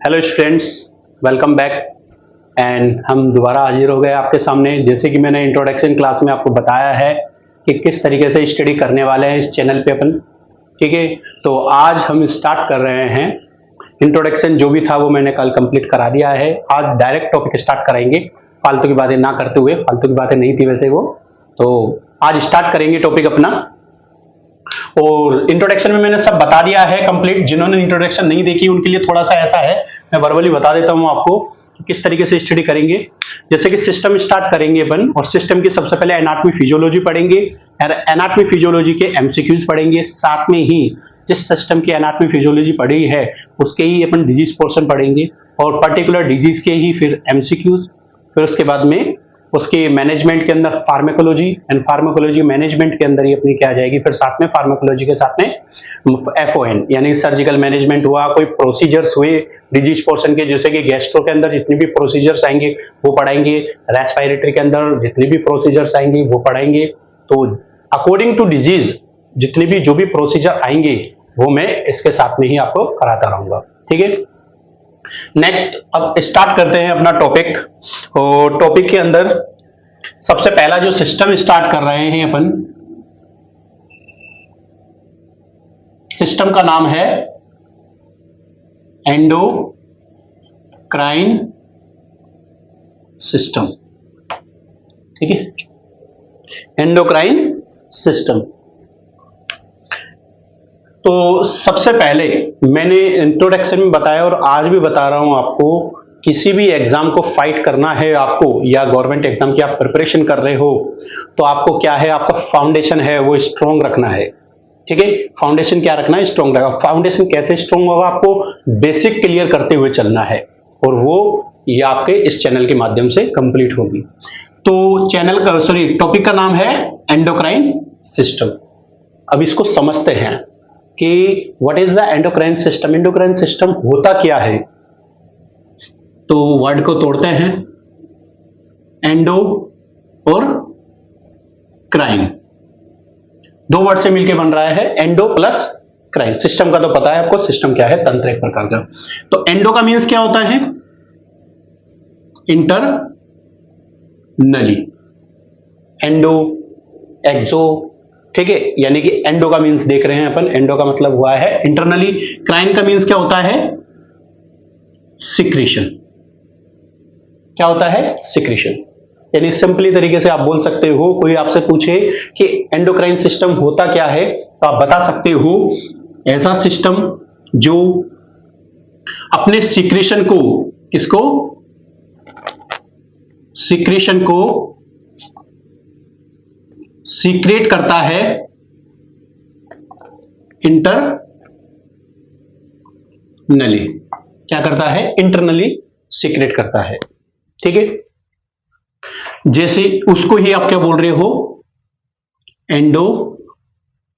Hello students, welcome back. And हम दोबारा हाजिर हो गए आपके सामने। जैसे कि मैंने इंट्रोडक्शन क्लास में आपको बताया है कि किस तरीके से स्टडी करने वाले हैं इस चैनल पे अपन, ठीक है। तो आज हम स्टार्ट कर रहे हैं। इंट्रोडक्शन जो भी था वो मैंने कल कंप्लीट करा दिया है। आज डायरेक्ट टॉपिक स्टार्ट करेंगे, फालतू की बातें ना करते हुए। फालतू की बातें नहीं थी वैसे वो, तो आज स्टार्ट करेंगे टॉपिक अपना। और इंट्रोडक्शन में मैंने सब बता दिया है कंप्लीट। जिन्होंने इंट्रोडक्शन नहीं देखी उनके लिए थोड़ा सा ऐसा है, मैं वर्बली बता देता हूं आपको कि किस तरीके से स्टडी करेंगे। जैसे कि सिस्टम स्टार्ट करेंगे अपन, और सिस्टम की सबसे पहले एनाटॉमी फिजियोलॉजी पढ़ेंगे, और एनाटॉमी फिजियोलॉजी के एमसीक्यूज पढ़ेंगे। साथ में ही जिस सिस्टम की एनाटॉमी फिजियोलॉजी पढ़ी है उसके ही अपन डिजीज पोर्शन पढ़ेंगे, और पर्टिकुलर डिजीज के ही फिर एमसीक्यूज। फिर उसके बाद में उसके मैनेजमेंट के अंदर फार्माकोलॉजी, एंड फार्माकोलॉजी मैनेजमेंट के अंदर ही अपनी क्या आ जाएगी, फिर साथ में फार्माकोलॉजी के साथ में एफओएन यानी सर्जिकल मैनेजमेंट हुआ। कोई प्रोसीजर्स हुए डिजीज पोर्शन के, जैसे कि गैस्ट्रो के अंदर जितनी भी प्रोसीजर्स आएंगे वो पढ़ाएंगे, रेस्पिरेटरी के अंदर जितनी भी प्रोसीजर्स आएंगे वो पढ़ाएंगे। तो अकॉर्डिंग टू डिजीज जितनी भी जो भी प्रोसीजर आएंगे वो मैं इसके साथ में ही आपको कराता रहूंगा, ठीक है। नेक्स्ट अब स्टार्ट करते हैं अपना टॉपिक। और टॉपिक के अंदर सबसे पहला जो सिस्टम स्टार्ट कर रहे हैं अपन, सिस्टम का नाम है एंडोक्राइन सिस्टम, ठीक है। Endocrine system. तो सबसे पहले मैंने इंट्रोडक्शन में बताया और आज भी बता रहा हूं आपको, किसी भी एग्जाम को फाइट करना है आपको, या गवर्नमेंट एग्जाम की आप प्रिपरेशन कर रहे हो, तो आपको क्या है, आपका फाउंडेशन है वो स्ट्रॉन्ग रखना है, ठीक है। फाउंडेशन क्या रखना है, स्ट्रॉन्ग रखना। फाउंडेशन कैसे स्ट्रॉन्ग होगा, आपको बेसिक क्लियर करते हुए चलना है, और वो ये आपके इस चैनल के माध्यम से कंप्लीट होगी। तो चैनल का टॉपिक का नाम है एंडोक्राइन सिस्टम। अब इसको समझते हैं कि what is the endocrine system. Endocrine system होता क्या है, तो वर्ड को तोड़ते हैं, एंडो और क्राइन, दो वर्ड से मिलकर बन रहा है एंडो प्लस क्राइन। सिस्टम का तो पता है आपको, सिस्टम क्या है, तंत्र एक प्रकार का। तो एंडो का मीन्स क्या होता है, इंटरनली, एंडो एक्सो, ठीक है। यानी कि एंडो का मीन्स देख रहे हैं अपन, एंडो का मतलब हुआ है इंटरनली। क्राइन का मीन्स क्या होता है, सिक्रीशन। क्या होता है, सिक्रीशन। यानी सिंपली तरीके से आप बोल सकते हो, कोई आपसे पूछे कि एंडोक्राइन सिस्टम होता क्या है, तो आप बता सकते हो ऐसा सिस्टम जो अपने सिक्रीशन को, किसको, सिक्रीशन को सीक्रेट करता है इंटरनली। क्या करता है, इंटरनली सीक्रेट करता है, ठीक है। जैसे उसको ही आप क्या बोल रहे हो, एंडोक्राइन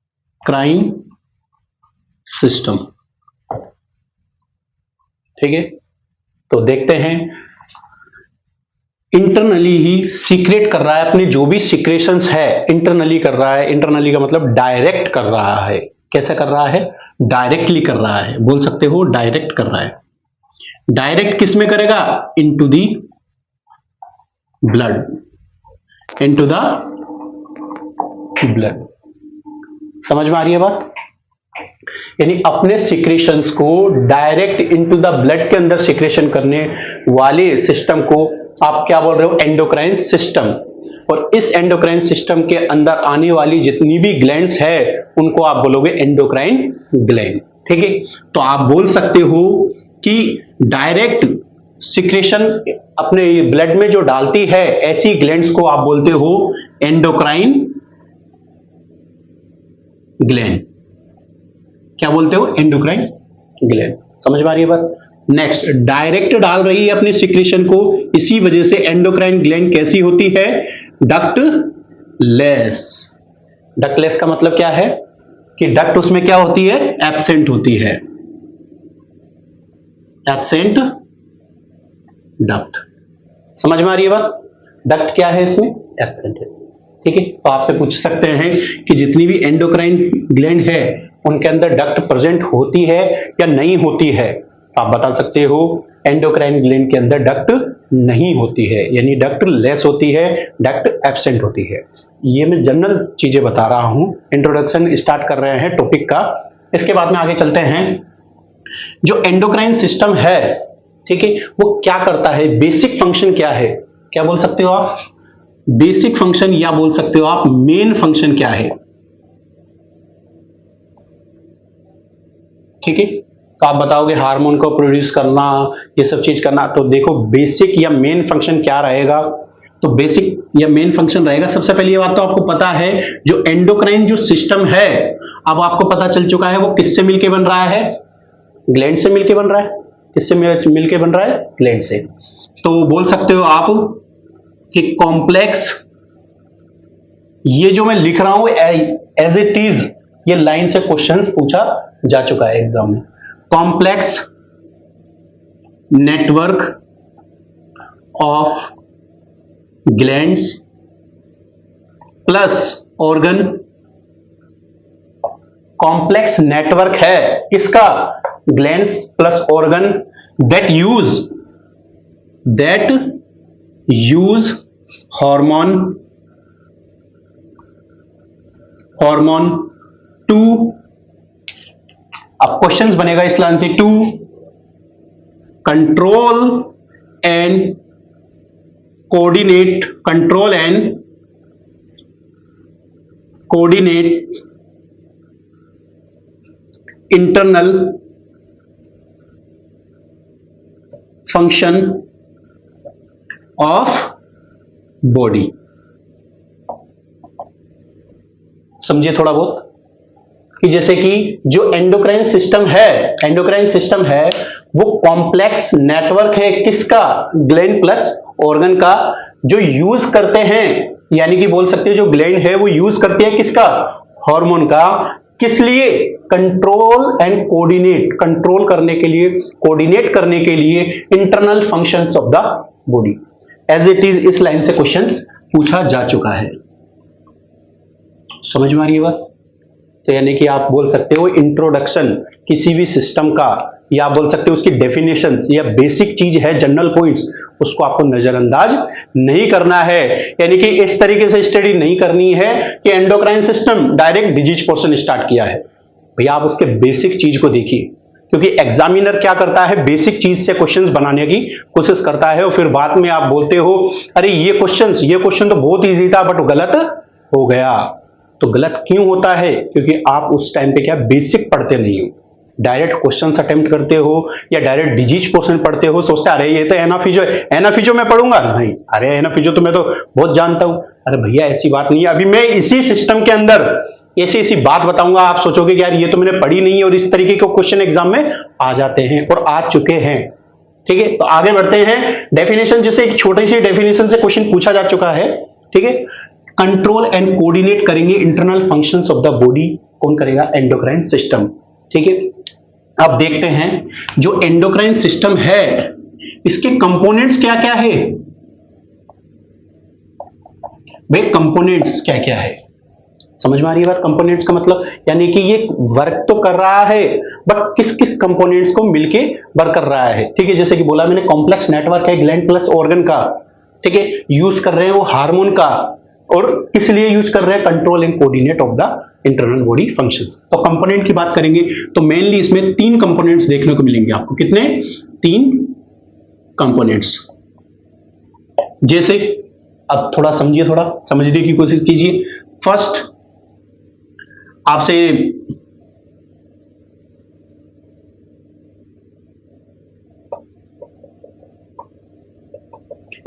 सिस्टम, ठीक है। तो देखते हैं, इंटरनली ही सीक्रेट कर रहा है अपने जो भी सिक्रेशंस है, इंटरनली कर रहा है। इंटरनली का मतलब डायरेक्ट कर रहा है। कैसे कर रहा है, डायरेक्टली कर रहा है, बोल सकते हो डायरेक्ट कर रहा है। डायरेक्ट किस में करेगा, into the blood, into the blood. समझ में आ रही है बात। यानी अपने सिक्रेशंस को डायरेक्ट इनटू द ब्लड के अंदर सिक्रेशन करने वाले सिस्टम को आप क्या बोल रहे हो, एंडोक्राइन सिस्टम। और इस एंडोक्राइन सिस्टम के अंदर आने वाली जितनी भी ग्लैंड्स है उनको आप बोलोगे एंडोक्राइन ग्लैंड, ठीक है। तो आप बोल सकते हो कि डायरेक्ट सिक्रेशन अपने ब्लड में जो डालती है ऐसी ग्लैंड्स को आप बोलते हो एंडोक्राइन ग्लैंड। क्या बोलते हो, एंडोक्राइन ग्लैंड। समझ में आ रही है बात। नेक्स्ट, डायरेक्ट डाल रही है अपने सिक्रेशन को, इसी वजह से एंडोक्राइन ग्लैंड कैसी होती है, डक्टलेस। डक्टलेस का मतलब क्या है कि डक्ट उसमें क्या होती है, एब्सेंट होती है, एब्सेंट डक्ट। समझ में आ रही है बात। डक्ट क्या है इसमें, एब्सेंट है, ठीक है। तो आपसे पूछ सकते हैं कि जितनी भी एंडोक्राइन ग्लैंड है उनके अंदर डक्ट प्रेजेंट होती है या नहीं होती है, तो आप बता सकते हो एंडोक्राइन ग्लैंड के अंदर डक्ट नहीं होती है, यानी डक्ट लेस होती है, डक्ट एब्सेंट होती है। ये मैं जनरल चीजें बता रहा हूं, इंट्रोडक्शन स्टार्ट कर रहे हैं टॉपिक का। इसके बाद में आगे चलते हैं। जो एंडोक्राइन सिस्टम है, ठीक है, वो क्या करता है, बेसिक फंक्शन क्या है, क्या बोल सकते हो आप, बेसिक फंक्शन, या बोल सकते हो आप मेन फंक्शन क्या है, ठीक है। तो आप बताओगे हार्मोन को प्रोड्यूस करना, ये सब चीज करना। तो देखो बेसिक या मेन फंक्शन क्या रहेगा, तो बेसिक या मेन फंक्शन रहेगा, सबसे पहली बात तो आपको पता है जो एंडोक्राइन जो सिस्टम है, अब आपको पता चल चुका है वो किससे मिलके बन रहा है, ग्लैंड से मिलके बन रहा है। किससे मिलके बन रहा है, ग्लैंड से। तो बोल सकते हो आप कि कॉम्प्लेक्स, ये जो मैं लिख रहा हूं एज इट इज, ये लाइन से क्वेश्चन पूछा जा चुका है एग्जाम में। Complex network of glands plus organ, complex network है किसका, glands plus organ, that use hormone to, अब क्वेश्चंस बनेगा इस लाइन से, to control and coordinate internal function of body. समझिए थोड़ा बहुत कि जैसे कि जो एंडोक्राइन सिस्टम है वो कॉम्प्लेक्स नेटवर्क है किसका, ग्लैंड प्लस ऑर्गन का, जो यूज करते हैं, यानी कि बोल सकते हैं जो ग्लैंड है वो यूज करती है किसका, हार्मोन का, किस लिए, कंट्रोल करने के लिए, कोऑर्डिनेट करने के लिए internal functions of the body. As it is इस लाइन से क्वेश्चंस पूछा जा चुका है। समझ में आ रही है बात। तो यानी कि आप बोल सकते हो इंट्रोडक्शन किसी भी सिस्टम का, या बोल सकते हो उसकी डेफिनेशंस या बेसिक चीज है, जनरल पॉइंट्स, उसको आपको नजरअंदाज नहीं करना है। यानी कि इस तरीके से स्टडी नहीं करनी है कि endocrine system direct disease portion start किया है। भैया आप उसके बेसिक चीज को देखिए, क्योंकि एग्जामिनर क्या करता है, बेसिक चीज से क्वेश्चंस बनाने की कोशिश करता है, और फिर बाद में आप बोलते हो अरे ये क्वेश्चन तो बहुत ईजी था बट गलत हो गया। तो गलत क्यों होता है, क्योंकि आप उस टाइम पे क्या बेसिक पढ़ते नहीं हो, डायरेक्ट क्वेश्चंस अटेम्प्ट करते हो या डायरेक्ट डिजीज पोर्शन पढ़ते हो, सोचते अरे ये तो एनाफिजो में पढ़ूंगा, नहीं अरे एनाफिजो तो मैं तो बहुत जानता हूं। अरे भैया ऐसी बात नहीं है, अभी मैं इसी सिस्टम के अंदर ऐसी बात बताऊंगा, आप सोचोगे कि यार ये तो मैंने पढ़ी नहीं है, और इस तरीके के क्वेश्चन एग्जाम में आ जाते हैं और आ चुके हैं। ठीक है, तो आगे बढ़ते हैं। डेफिनेशन, जैसे एक छोटी सी डेफिनेशन से क्वेश्चन पूछा जा चुका है। ठीक है, कंट्रोल एंड कोऑर्डिनेट करेंगे internal functions of the body, कौन करेगा, एंडोक्राइन सिस्टम। ठीक है, अब देखते हैं जो एंडोक्राइन सिस्टम है इसके कंपोनेंट्स क्या क्या है। भाई कंपोनेंट्स क्या क्या है, समझ में आ रही है बात। कंपोनेंट्स का मतलब यानी कि ये वर्क तो कर रहा है बट किस किस कंपोनेंट्स को मिलके वर्क कर रहा है। ठीक है, जैसे कि बोला मैंने कॉम्प्लेक्स नेटवर्क है ग्लैंड प्लस ऑर्गन का। ठीक है, यूज कर रहे हैं वो हार्मोन का, और किस लिए यूज कर रहे हैं, control and coordinate of the internal body functions. तो कंपोनेंट की बात करेंगे तो मेनली इसमें 3 कंपोनेंट्स देखने को मिलेंगे आपको। कितने, 3 कंपोनेंट्स। जैसे अब थोड़ा समझिए, थोड़ा समझने की कोशिश कीजिए। फर्स्ट आपसे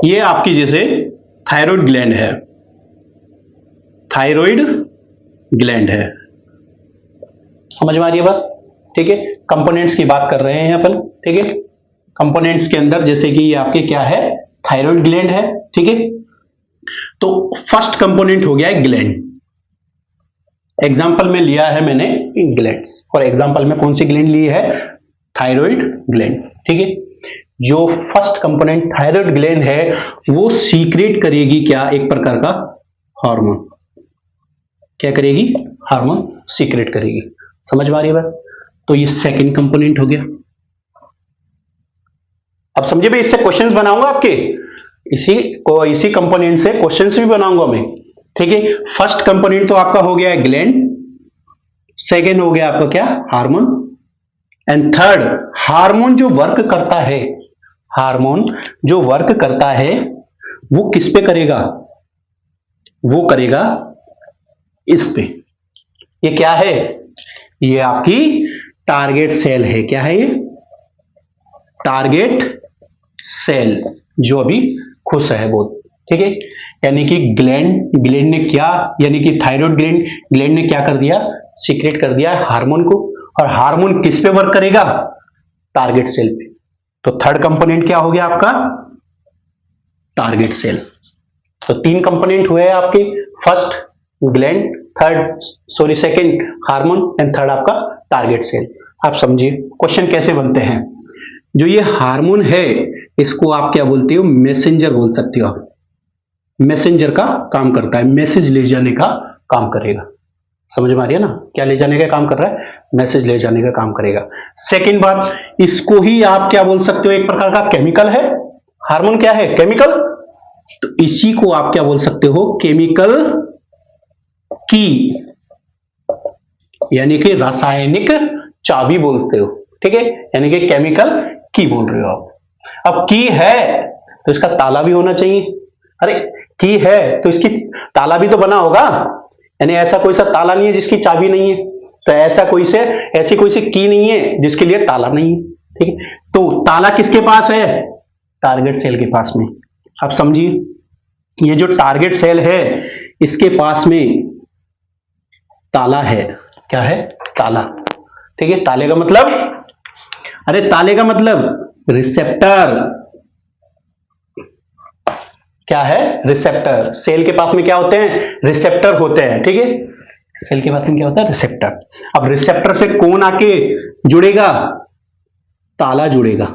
ये आपकी जैसे थायराइड ग्लैंड है, समझ में आ रही है बात। ठीक है, कंपोनेंट्स की बात कर रहे हैं अपन। ठीक है, कंपोनेंट्स के अंदर जैसे कि ये आपके क्या है, थायराइड ग्लैंड है। ठीक है, तो फर्स्ट कंपोनेंट हो गया है ग्लैंड। एग्जाम्पल में लिया है मैंने ग्लैंड्स, और एग्जाम्पल में कौन सी ग्लैंड ली है, थायराइड ग्लैंड। ठीक है, जो फर्स्ट कंपोनेंट थायराइड ग्लैंड है वो सीक्रेट करेगी क्या, एक प्रकार का हार्मोन। क्या करेगी, हार्मोन सीक्रेट करेगी। समझ में आ रही है बात। तो ये सेकंड कंपोनेंट हो गया। अब समझे भाई, इससे क्वेश्चंस बनाऊंगा आपके, इसी कंपोनेंट से क्वेश्चंस भी बनाऊंगा मैं, ठीक है। फर्स्ट कंपोनेंट तो आपका हो गया है ग्लैंड, सेकेंड हो गया आपका क्या, हार्मोन, एंड थर्ड हार्मोन जो वर्क करता है, हार्मोन जो वर्क करता है वो किस पे करेगा, वो करेगा इस पे। ये क्या है, ये आपकी टारगेट सेल है। क्या है ये, टारगेट सेल, जो अभी खुश है बहुत, ठीक है। यानी कि ग्लैंड ने क्या, यानी कि थायराइड ग्लैंड ने क्या कर दिया, सीक्रेट कर दिया हार्मोन को, और हार्मोन किस पे वर्क करेगा, टारगेट सेल पे। तो थर्ड कंपोनेंट क्या हो गया आपका, टारगेट सेल। तो तीन कंपोनेंट हुए हैं आपके, first gland, second hormone, and third आपका टारगेट सेल। आप समझिए क्वेश्चन कैसे बनते हैं। जो ये हार्मोन है इसको आप क्या बोलते हो, मैसेंजर बोल सकते हो आप। मैसेंजर का काम करता है, मैसेज ले जाने का काम करेगा। समझ में आ रही है ना, क्या ले जाने का काम कर रहा है, मैसेज ले जाने का काम करेगा। सेकंड बात, इसको ही आप क्या बोल सकते हो, एक प्रकार का केमिकल है। हार्मोन क्या है, केमिकल। तो इसी को आप क्या बोल सकते हो, केमिकल की, यानी कि रासायनिक चाबी बोलते हो, ठीक है। यानी कि केमिकल की बोल रहे हो आप। अब की है तो इसका ताला भी होना चाहिए। अरे की है तो इसकी ताला भी तो बना होगा, यानी ऐसा कोई सा ताला नहीं है जिसकी चाबी नहीं है, तो ऐसी कोई सी की नहीं है जिसके लिए ताला नहीं है, ठीक है। तो ताला किसके पास है, टारगेट सेल के पास में। आप समझिए, ये जो टारगेट सेल है इसके पास में ताला है। क्या है, ताला, ठीक है। ताले का मतलब, अरे ताले का मतलब रिसेप्टर। क्या है, रिसेप्टर। सेल के पास में क्या होते हैं, रिसेप्टर होते हैं, ठीक है। सेल के पास में क्या होता है, रिसेप्टर। अब रिसेप्टर से कौन आके जुड़ेगा, ताला जुड़ेगा,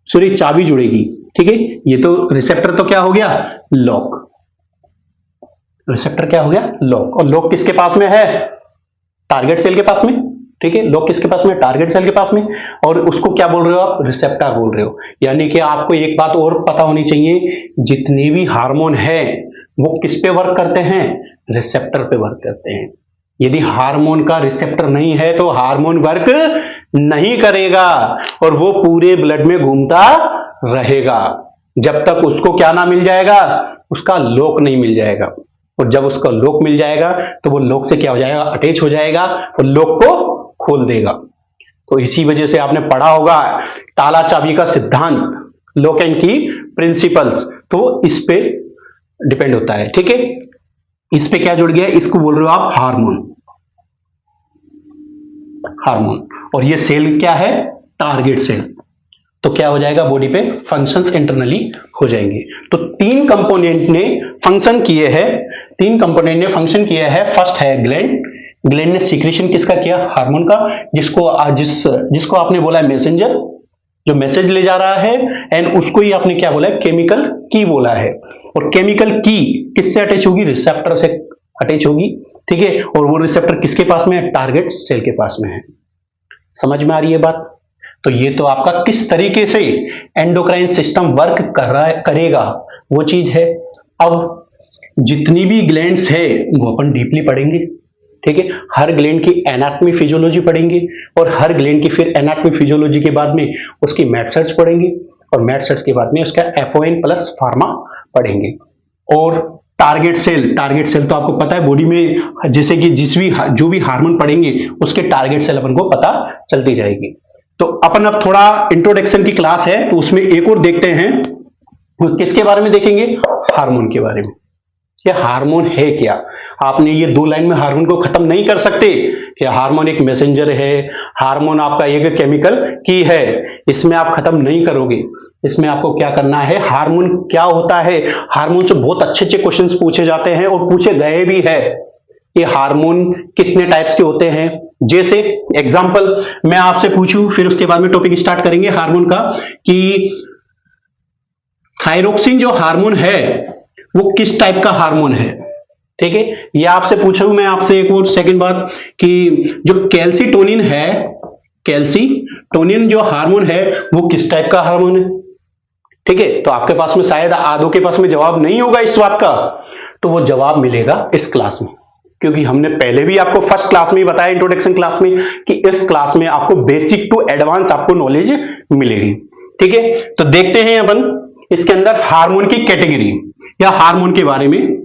सॉरी चाबी जुड़ेगी, ठीक है। ये तो रिसेप्टर तो क्या हो गया, लॉक। रिसेप्टर क्या हो गया, लॉक। और लॉक किसके पास में है, टारगेट सेल के पास में, ठीक है। लॉक किसके पास में, टारगेट सेल के पास में। और उसको क्या बोल रहे हो आप, रिसेप्टर बोल रहे हो। यानी कि आपको एक बात और पता होनी चाहिए, जितने भी हार्मोन है वो किस पे वर्क करते हैं, रिसेप्टर पे वर्क करते हैं। यदि हार्मोन का रिसेप्टर नहीं है तो हार्मोन वर्क नहीं करेगा और वो पूरे ब्लड में घूमता रहेगा जब तक उसको क्या ना मिल जाएगा, उसका लॉक नहीं मिल जाएगा। और जब उसका लॉक मिल जाएगा तो वो लॉक से क्या हो जाएगा, अटैच हो जाएगा और लॉक को खोल देगा। तो इसी वजह से आपने पढ़ा होगा ताला चाबी का सिद्धांत, लॉक एंड की प्रिंसिपल्स, तो इस पे डिपेंड होता है, ठीक है। इस पे क्या जुड़ गया, इसको बोल रहे हो आप हार्मोन। हार्मोन, और ये सेल क्या है, टारगेट सेल। तो क्या हो जाएगा, बॉडी पे फंक्शंस इंटरनली हो जाएंगे। तो तीन कंपोनेंट ने फंक्शन किए हैं, तीन कंपोनेंट ने फंक्शन किया है। फर्स्ट है ग्लैंड, ग्लैंड ने सीक्रेशन किसका किया, हार्मोन का, जिसको आपने बोला है मैसेंजर, जो मैसेज ले जा रहा है, एंड उसको ही आपने क्या बोला है, केमिकल की बोला है। और केमिकल की किससे अटैच होगी, रिसेप्टर से अटैच होगी, ठीक है। और वो रिसेप्टर किसके पास में है, टारगेट सेल के पास में है। समझ में आ रही है बात। तो ये तो आपका किस तरीके से एंडोक्राइन सिस्टम वर्क करेगा वो चीज है। अब जितनी भी ग्लैंड्स है वो अपन डीपली पढ़ेंगे, ठीक है। हर ग्लैंड की एनाटॉमी फिजियोलॉजी पढ़ेंगे और हर ग्लैंड की फिर एनाटॉमी फिजियोलॉजी के बाद में उसकी मैथड्स पढ़ेंगे और मैथड्स के बाद में उसका एफओएन प्लस फार्मा पढ़ेंगे। और टारगेट सेल तो आपको पता है बॉडी में, जैसे कि जो भी हार्मोन पढ़ेंगे उसके टारगेट सेल अपन को पता चलती जाएगी। तो अपन अब थोड़ा इंट्रोडक्शन की क्लास है तो उसमें एक और देखते हैं, किसके बारे में देखेंगे, हार्मोन के बारे में। ये हार्मोन है क्या, आपने ये दो लाइन में हार्मोन को खत्म नहीं कर सकते कि हार्मोन एक मैसेंजर है, हार्मोन आपका एक केमिकल की है, इसमें आप खत्म नहीं करोगे। इसमें आपको क्या करना है, हार्मोन क्या होता है, हार्मोन से बहुत अच्छे अच्छे क्वेश्चंस पूछे जाते हैं और पूछे गए भी है कि हार्मोन कितने टाइप्स के होते हैं। जैसे एग्जांपल मैं आपसे पूछूं, फिर उसके बाद में टॉपिक स्टार्ट करेंगे हार्मोन का, कि थायरोक्सिन जो हार्मोन है वो किस टाइप का हार्मोन है, ठीक है। ये आपसे पूछा हूं मैं आपसे एक और सेकंड बात, कि जो कैल्सीटोनिन है, कैल्सीटोनिन सेरोटोनिन जो हार्मोन है वो किस टाइप का हार्मोन है? ठीक है, तो आपके पास में शायद आधों के पास में जवाब नहीं होगा इस बात का, तो वो जवाब मिलेगा इस क्लास में, क्योंकि हमने पहले भी आपको फर्स्ट क्लास में ही बताया, इंट्रोडक्शन क्लास में, कि इस क्लास में आपको बेसिक टू एडवांस आपको नॉलेज मिलेगी। ठीक है, तो देखते हैं अपन इसके अंदर हार्मोन की कैटेगरी या हार्मोन के बारे में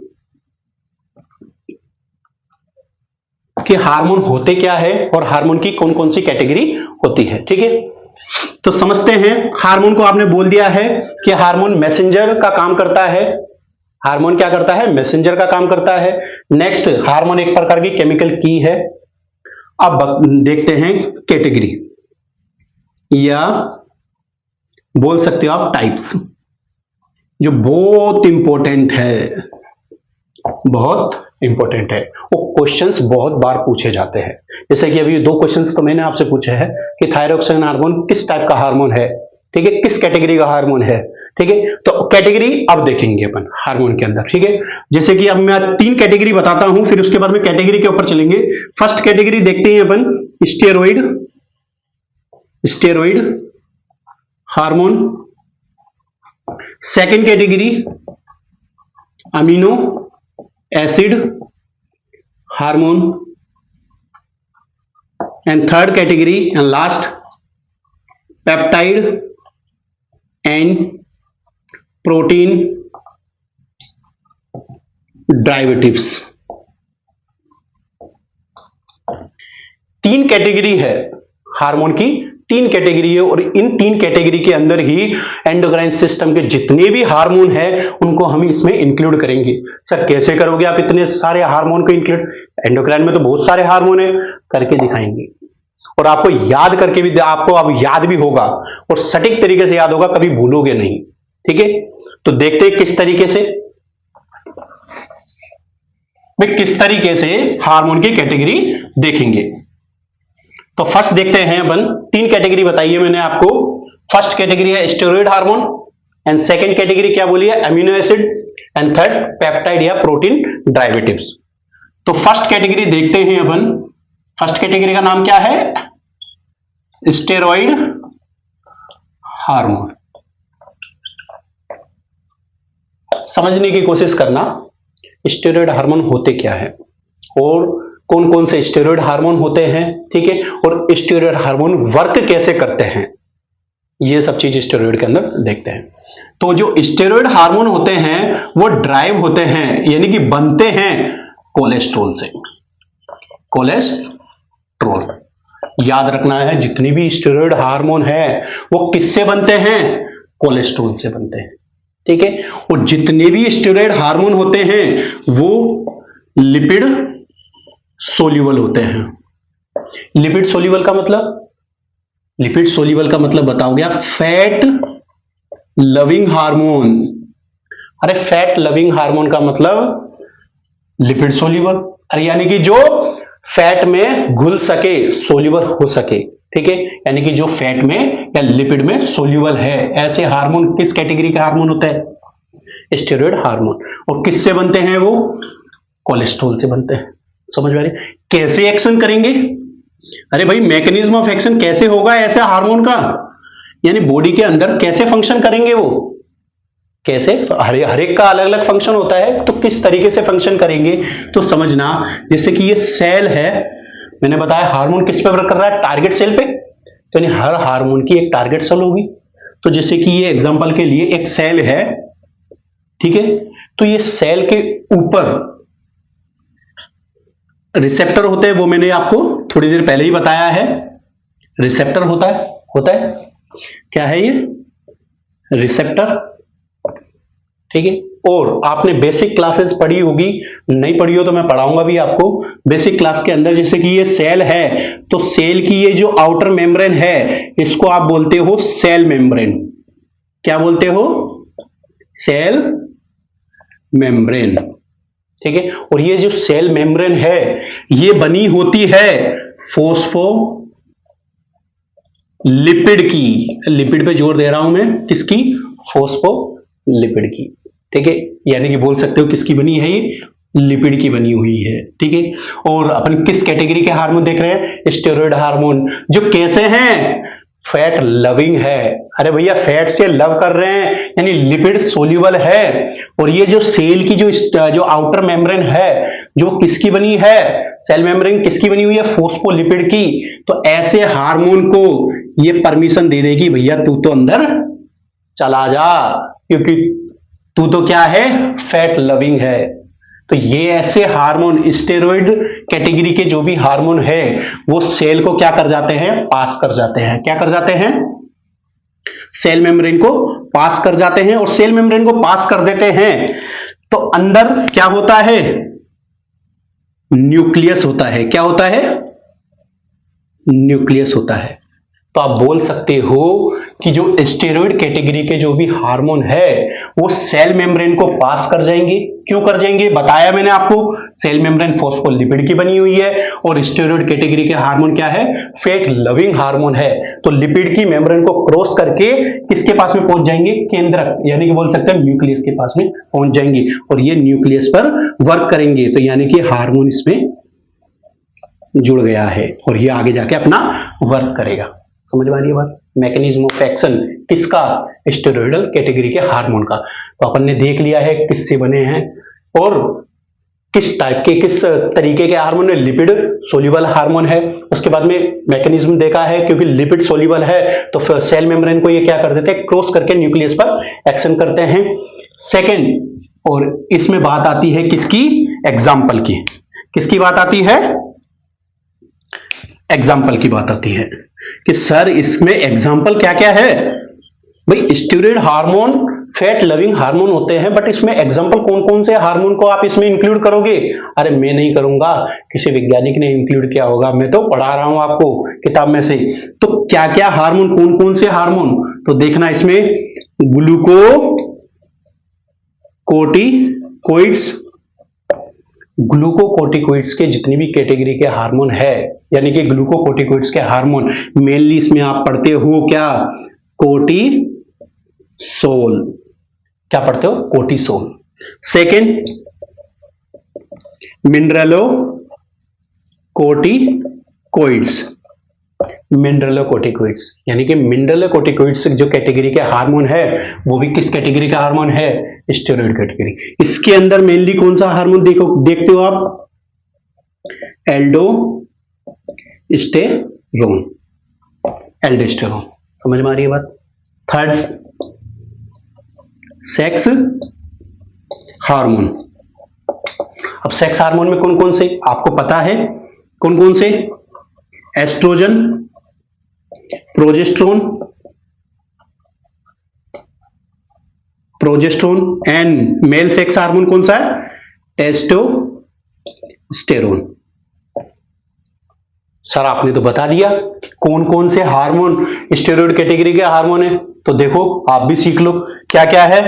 कि हार्मोन होते क्या है और हार्मोन की कौन कौन सी कैटेगरी होती है। ठीक है, तो समझते हैं। हार्मोन को आपने बोल दिया है कि हार्मोन मैसेंजर का काम करता है। हार्मोन क्या करता है? मैसेंजर का काम करता है। नेक्स्ट, हार्मोन एक प्रकार की केमिकल की है। अब देखते हैं कैटेगरी, या बोल सकते हो आप टाइप्स, जो बहुत इंपॉर्टेंट है, बहुत इंपॉर्टेंट है। वो क्वेश्चंस बहुत बार पूछे जाते हैं। जैसे कि अभी 2 क्वेश्चंस तो मैंने आपसे पूछे हैं कि थायरॉक्सिन हार्मोन किस टाइप का हार्मोन है, ठीक है, किस कैटेगरी का हार्मोन है। ठीक है, तो कैटेगरी अब देखेंगे अपन हार्मोन के अंदर। ठीक है, जैसे कि अब मैं 3 कैटेगरी बताता हूं, फिर उसके बाद में कैटेगरी के ऊपर चलेंगे। फर्स्ट कैटेगरी देखते हैं अपन, steroid, steroid hormone. Second category amino acid hormone, and third category and last peptide and protein derivatives. 3 category है हार्मोन की, 3 कैटेगरी है, और इन 3 कैटेगरी के अंदर ही एंडोक्राइन सिस्टम के जितने भी हार्मोन हैं उनको हम इसमें इंक्लूड करेंगे। सर कैसे करोगे आप इतने सारे हार्मोन को इंक्लूड? एंडोक्राइन में तो बहुत सारे हार्मोन है, करके दिखाएंगे, और आपको याद करके भी, आपको अब याद भी होगा और सटीक तरीके से याद होगा, कभी भूलोगे नहीं। ठीक है, तो देखते हैं किस तरीके से हार्मोन की कैटेगरी देखेंगे। तो फर्स्ट देखते हैं अपन, 3 कैटेगरी बताइए मैंने आपको। फर्स्ट कैटेगरी है steroid hormone, and second category क्या बोली है? Amino acid, and third peptide या प्रोटीन डेरिवेटिव्स। तो फर्स्ट कैटेगरी देखते हैं अपन। फर्स्ट कैटेगरी का नाम क्या है? Steroid hormone. समझने की कोशिश करना स्टेरॉइड हार्मोन होते क्या है और कौन कौन से स्टेरॉइड हार्मोन होते हैं। ठीक है, और स्टेरॉइड हार्मोन वर्क कैसे करते हैं, ये सब चीज स्टेरॉइड के अंदर देखते हैं। तो जो स्टेरॉइड हार्मोन होते हैं वो ड्राइव होते हैं, यानी कि बनते हैं कोलेस्ट्रॉल से। कोलेस्ट्रॉल याद रखना है, जितनी भी स्टेरॉइड हार्मोन है वो किससे बनते हैं? कोलेस्ट्रॉल से बनते हैं। ठीक है, और जितने भी स्टेरॉइड हार्मोन होते हैं वो लिपिड सोल्यूबल होते हैं। लिपिड सोल्यूबल का मतलब, लिपिड सोल्यूबल का मतलब बताओगे आप? Fat loving hormone. अरे फैट लविंग हार्मोन का मतलब लिपिड सोल्यूबल, अरे यानी कि जो फैट में घुल सके, सोल्यूबल हो सके। ठीक है, यानी कि जो फैट में या लिपिड में सोल्यूबल है, ऐसे हार्मोन किस कैटेगरी का हार्मोन होता है? Steroid hormone. और किससे बनते हैं वो? कोलेस्ट्रॉल से बनते हैं। समझ में आ रही? कैसे एक्शन करेंगे? अरे भाई मैकेनिज्म ऑफ एक्शन कैसे होगा ऐसे हार्मोन का, यानी बॉडी के अंदर कैसे फंक्शन करेंगे वो, कैसे, हर एक का अलग अलग फंक्शन होता है, तो किस तरीके से फंक्शन करेंगे तो समझना। जैसे कि ये सेल है, मैंने बताया हार्मोन किस पे वर्क कर रहा है? टारगेट सेल पे। तो यानी हर हार्मोन की एक टारगेट सेल होगी। तो जैसे कि ये एग्जांपल के लिए एक सेल है, ठीक है, तो ये सेल के ऊपर रिसेप्टर होते हैं, वो मैंने आपको थोड़ी देर पहले ही बताया है। रिसेप्टर होता है क्या है ये? रिसेप्टर। ठीक है, और आपने बेसिक क्लासेस पढ़ी होगी, नहीं पढ़ी हो तो मैं पढ़ाऊंगा भी आपको बेसिक क्लास के अंदर। जैसे कि ये सेल है, तो सेल की ये जो आउटर मेम्ब्रेन है इसको आप बोलते हो सेल मेम्ब्रेन। क्या बोलते हो? Cell membrane. ठीक है, और ये जो सेल मेम्ब्रेन है ये बनी होती है फोस्फोलिपिड की। लिपिड पे जोर दे रहा हूं मैं, किसकी? फोस्फोलिपिड की। ठीक है, यानी कि बोल सकते हो किसकी बनी है? ये लिपिड की बनी हुई है। ठीक है, और अपन किस कैटेगरी के हार्मोन देख रहे हैं? Steroid hormone. जो कैसे हैं? फैट लविंग है। अरे भैया फैट से लव कर रहे हैं यानी लिपिड सोल्यूबल है। और ये जो सेल की जो आउटर मेम्ब्रेन है जो किसकी बनी है, सेल मेम्ब्रेन किसकी बनी हुई है, फोस्फोलिपिड की। तो ऐसे हार्मोन को ये परमिशन दे देगी भैया तू तो अंदर चला जा, क्योंकि तू तो क्या है, फैट लविंग है। तो ये ऐसे हार्मोन स्टेरॉइड कैटेगरी के जो भी हार्मोन है वो सेल को क्या कर जाते हैं, पास कर जाते हैं। क्या कर जाते हैं, सेल मेम्ब्रेन को पास कर जाते हैं। और सेल मेम्ब्रेन को पास कर देते हैं तो अंदर क्या होता है, न्यूक्लियस होता है। क्या होता है, न्यूक्लियस होता है। तो आप बोल सकते हो कि जो स्टेरॉइड कैटेगरी के जो भी हार्मोन है वो सेल मेम्ब्रेन को पास कर जाएंगे। क्यों कर जाएंगे, बताया मैंने आपको, सेल मेम्ब्रेन फोस्फोलिपिड की बनी हुई है और स्टेरॉइड कैटेगरी के हार्मोन क्या है, फैट लविंग हार्मोन है। तो लिपिड की मेम्ब्रेन को क्रॉस करके किसके पास में पहुंच जाएंगे, केंद्रक, यानी कि बोल सकते हैं न्यूक्लियस के पास में पहुंच जाएंगे और ये न्यूक्लियस पर वर्क करेंगे। तो यानी कि हार्मोन इसमें जुड़ गया है और ये आगे जाके अपना वर्क करेगा। समझ में आ रही है बात, मैकेनिज्म ऑफ एक्शन किसका, स्टेरॉइडल कैटेगरी के हार्मोन का। तो अपन ने देख लिया है किससे बने हैं और किस टाइप के, किस तरीके के हार्मोन है, लिपिड सोल्यूबल हार्मोन है। उसके बाद में मैकेनिज्म देखा है, क्योंकि लिपिड सोल्यूबल है तो सेल मेम्ब्रेन को ये क्या कर देते हैं, क्रॉस करके न्यूक्लियस पर एक्शन करते हैं। सेकेंड, और इसमें बात आती है किसकी, एग्जाम्पल की। किसकी बात आती है, एग्जाम्पल की बात आती है कि सर इसमें एग्जाम्पल क्या क्या है। भाई steroid hormone fat loving hormone होते हैं, बट इसमें एग्जाम्पल कौन कौन से हार्मोन को आप इसमें इंक्लूड करोगे। अरे मैं नहीं करूंगा, किसी वैज्ञानिक ने इंक्लूड किया होगा, मैं तो पढ़ा रहा हूं आपको किताब में से। तो क्या क्या हार्मोन, कौन कौन से हार्मोन, तो देखना इसमें ग्लूकोकोर्टिकोइड्स, ग्लूकोकोर्टिकोइड्स के जितनी भी कैटेगरी के हार्मोन है, यानी कि ग्लूकोकोर्टिकोइड्स के हार्मोन मेनली इसमें आप पढ़ते हो क्या, कोर्टिसोल। क्या पढ़ते हो, कोर्टिसोल। सेकेंड, मिनरलोकोर्टिकोइड्स, मिनरलोकोर्टिकोइड्स यानी कि मिनरलोकोर्टिकोइड्स जो कैटेगरी के हार्मोन है वो भी किस कैटेगरी का हार्मोन है, स्टेरॉइड कैटेगरी। इसके अंदर मेनली कौन सा हार्मोन देखते हो आप, एल्डोस्टेरोन, एल्डोस्टेरोन। समझ में आ रही है बात। Third, sex hormone. अब सेक्स हार्मोन में कौन कौन से आपको पता है, कौन कौन से, estrogen, progesterone and male sex hormone कौन सा है, टेस्टोस्टेरोन। सर आपने तो बता दिया कौन कौन से हार्मोन स्टेरॉइड कैटेगरी के हार्मोन है, तो देखो आप भी सीख लो क्या क्या है।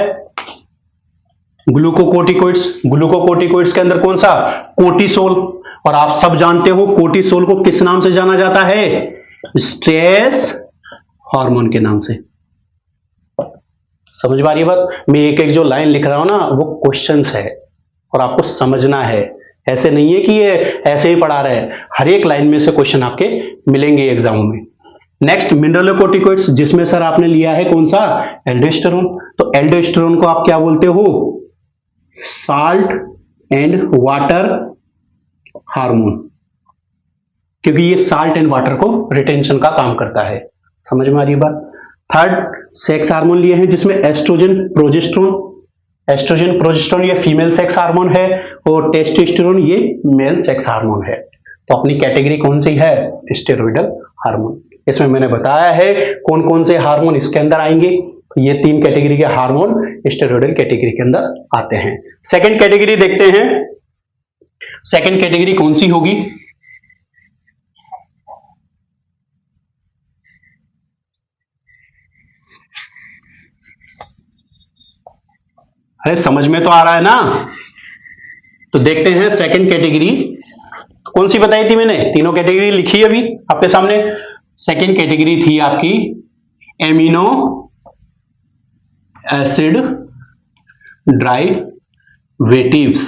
ग्लूकोकोर्टिकोइड्स, ग्लूकोकोर्टिकोइड्स के अंदर कौन सा, कोर्टिसोल। और आप सब जानते हो कोर्टिसोल को किस नाम से जाना जाता है, स्ट्रेस हार्मोन के नाम से। समझ में आ रही है बात। मैं एक एक जो लाइन लिख रहा हूं ना वो क्वेश्चंस है और आपको समझना है, ऐसे नहीं है कि ये ऐसे ही पढ़ा रहे हैं, हर एक लाइन में से क्वेश्चन आपके मिलेंगे एग्जाम में। नेक्स्ट, मिनरलोकोर्टिकोइड्स, जिसमें सर आपने लिया है कौन सा, एल्डोस्टेरोन। तो एल्डोस्टेरोन को आप क्या बोलते हो, साल्ट एंड वाटर हार्मोन, क्योंकि ये साल्ट एंड वाटर को रिटेंशन का काम करता है। समझ में आ रही है बात। थर्ड, सेक्स हार्मोन लिए हैं जिसमें एस्ट्रोजन, प्रोजेस्टेरोन। एस्ट्रोजन प्रोजेस्टेरोन ये फीमेल सेक्स हार्मोन है और टेस्टोस्टेरोन ये मेल सेक्स हार्मोन है। तो अपनी कैटेगरी कौन सी है, स्टेरॉइडल हार्मोन। इसमें मैंने बताया है कौन कौन से हार्मोन इसके अंदर आएंगे। ये तीन कैटेगरी के हार्मोन स्टेरॉइडल कैटेगरी के अंदर आते हैं। सेकेंड कैटेगरी देखते हैं, सेकेंड कैटेगरी कौन सी होगी, अरे समझ में तो आ रहा है ना। तो देखते हैं सेकंड कैटेगरी कौन सी बताई थी मैंने, तीनों कैटेगरी लिखी है अभी आपके सामने। सेकंड कैटेगरी थी आपकी एमिनो एसिड डेरिवेटिव्स।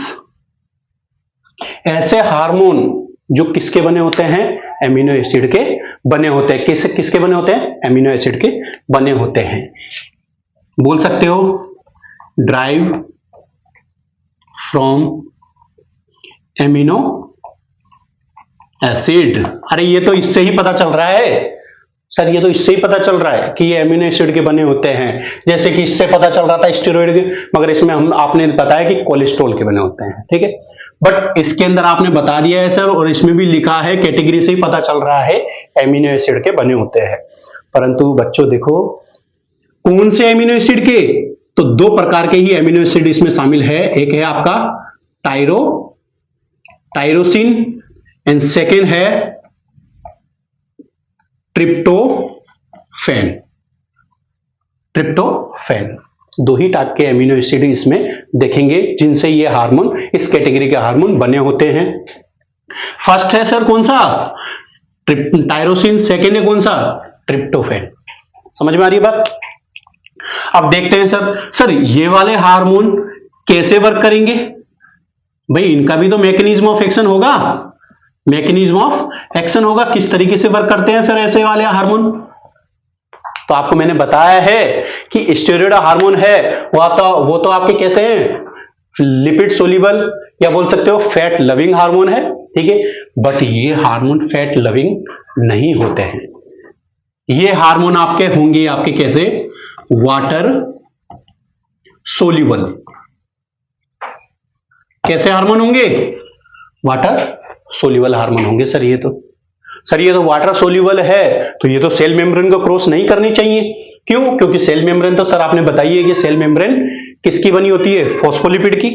ऐसे हार्मोन जो किसके बने होते हैं, एमिनो एसिड के बने होते हैं। किसके बने होते हैं? एमिनो एसिड के बने होते हैं। बोल सकते हो ड्राइव फ्रॉम एमिनो एसिड। अरे ये तो इससे ही पता चल रहा है सर, ये तो इससे ही पता चल रहा है कि ये एमिनो एसिड के बने होते हैं। जैसे कि इससे पता चल रहा था स्टेरॉइड के, मगर इसमें आपने बताया कि कोलेस्ट्रॉल के बने होते हैं, ठीक है। बट इसके अंदर आपने बता दिया है सर, और इसमें भी लिखा है, कैटेगरी से ही पता चल रहा है एमिनो एसिड के बने होते हैं। परंतु बच्चों देखो, कौन से एमिनो एसिड के? तो दो प्रकार के ही एमिनो एसिड इसमें शामिल है। एक है आपका टायरोसिन एंड सेकेंड है ट्रिप्टोफैन। दो ही टाइप के एमिनो एसिड इसमें देखेंगे जिनसे ये हार्मोन, इस कैटेगरी के हार्मोन बने होते हैं। फर्स्ट है सर कौन सा? टायरोसिन। सेकेंड है कौन सा? ट्रिप्टोफैन। समझ में आ रही है बात? अब देखते हैं सर ये वाले हार्मोन कैसे वर्क करेंगे? भाई इनका भी तो मैकेनिज्म ऑफ एक्शन होगा, किस तरीके से वर्क करते हैं सर ऐसे वाले हार्मोन? तो आपको मैंने बताया है कि स्टेरॉइड हार्मोन है वो तो आपके कैसे हैं? लिपिड सोल्यूबल, या बोल सकते हो फैट लविंग हार्मोन है, ठीक है। बट ये हार्मोन फैट लविंग नहीं होते हैं। ये हार्मोन आपके होंगे आपके कैसे? Water soluble. कैसे हार्मोन होंगे? वाटर सोल्यूबल हार्मोन होंगे सर। ये तो वाटर सोल्यूबल है, तो ये तो सेल मेम्ब्रेन को क्रॉस नहीं करनी चाहिए। क्यों? क्योंकि सेल मेम्ब्रेन तो सर आपने बताई है कि सेल मेम्ब्रेन किसकी बनी होती है? फॉस्फोलिपिड की।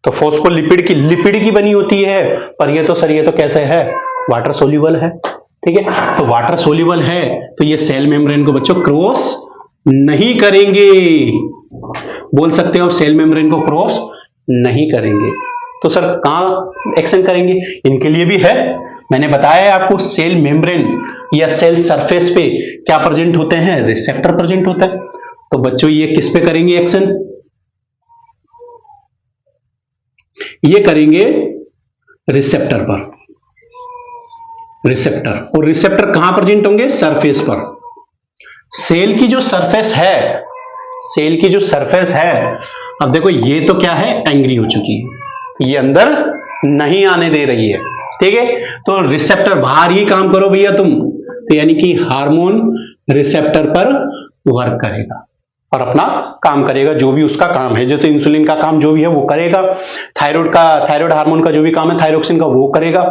तो फॉस्फोलिपिड की लिपिड की बनी होती है, पर ये तो कैसे है? वाटर सोल्यूबल है, ठीक है। तो वाटर सोल्यूबल है तो ये सेल मेम्ब्रेन को बच्चों क्रॉस नहीं करेंगे। बोल सकते हो सेल मेम्ब्रेन को क्रॉस नहीं करेंगे। तो सर कहां एक्शन करेंगे? इनके लिए भी है, मैंने बताया है आपको। सेल मेम्ब्रेन या सेल सरफेस पे क्या प्रेजेंट होते हैं? रिसेप्टर प्रेजेंट होता है। तो बच्चों ये किस पे करेंगे एक्शन? ये करेंगे रिसेप्टर पर। और रिसेप्टर कहां प्रेजेंट होंगे? सरफेस पर। सेल की जो सरफेस है, अब देखो ये तो क्या है? एंग्री हो चुकी है, ये अंदर नहीं आने दे रही है, ठीक है। तो रिसेप्टर बाहर ही काम करो भैया तुम, तो यानी कि हार्मोन रिसेप्टर पर वर्क करेगा और अपना काम करेगा, जो भी उसका काम है। जैसे इंसुलिन का काम जो भी है वो करेगा, थायराइड हार्मोन का जो भी काम है थायरोक्सिन का वो करेगा।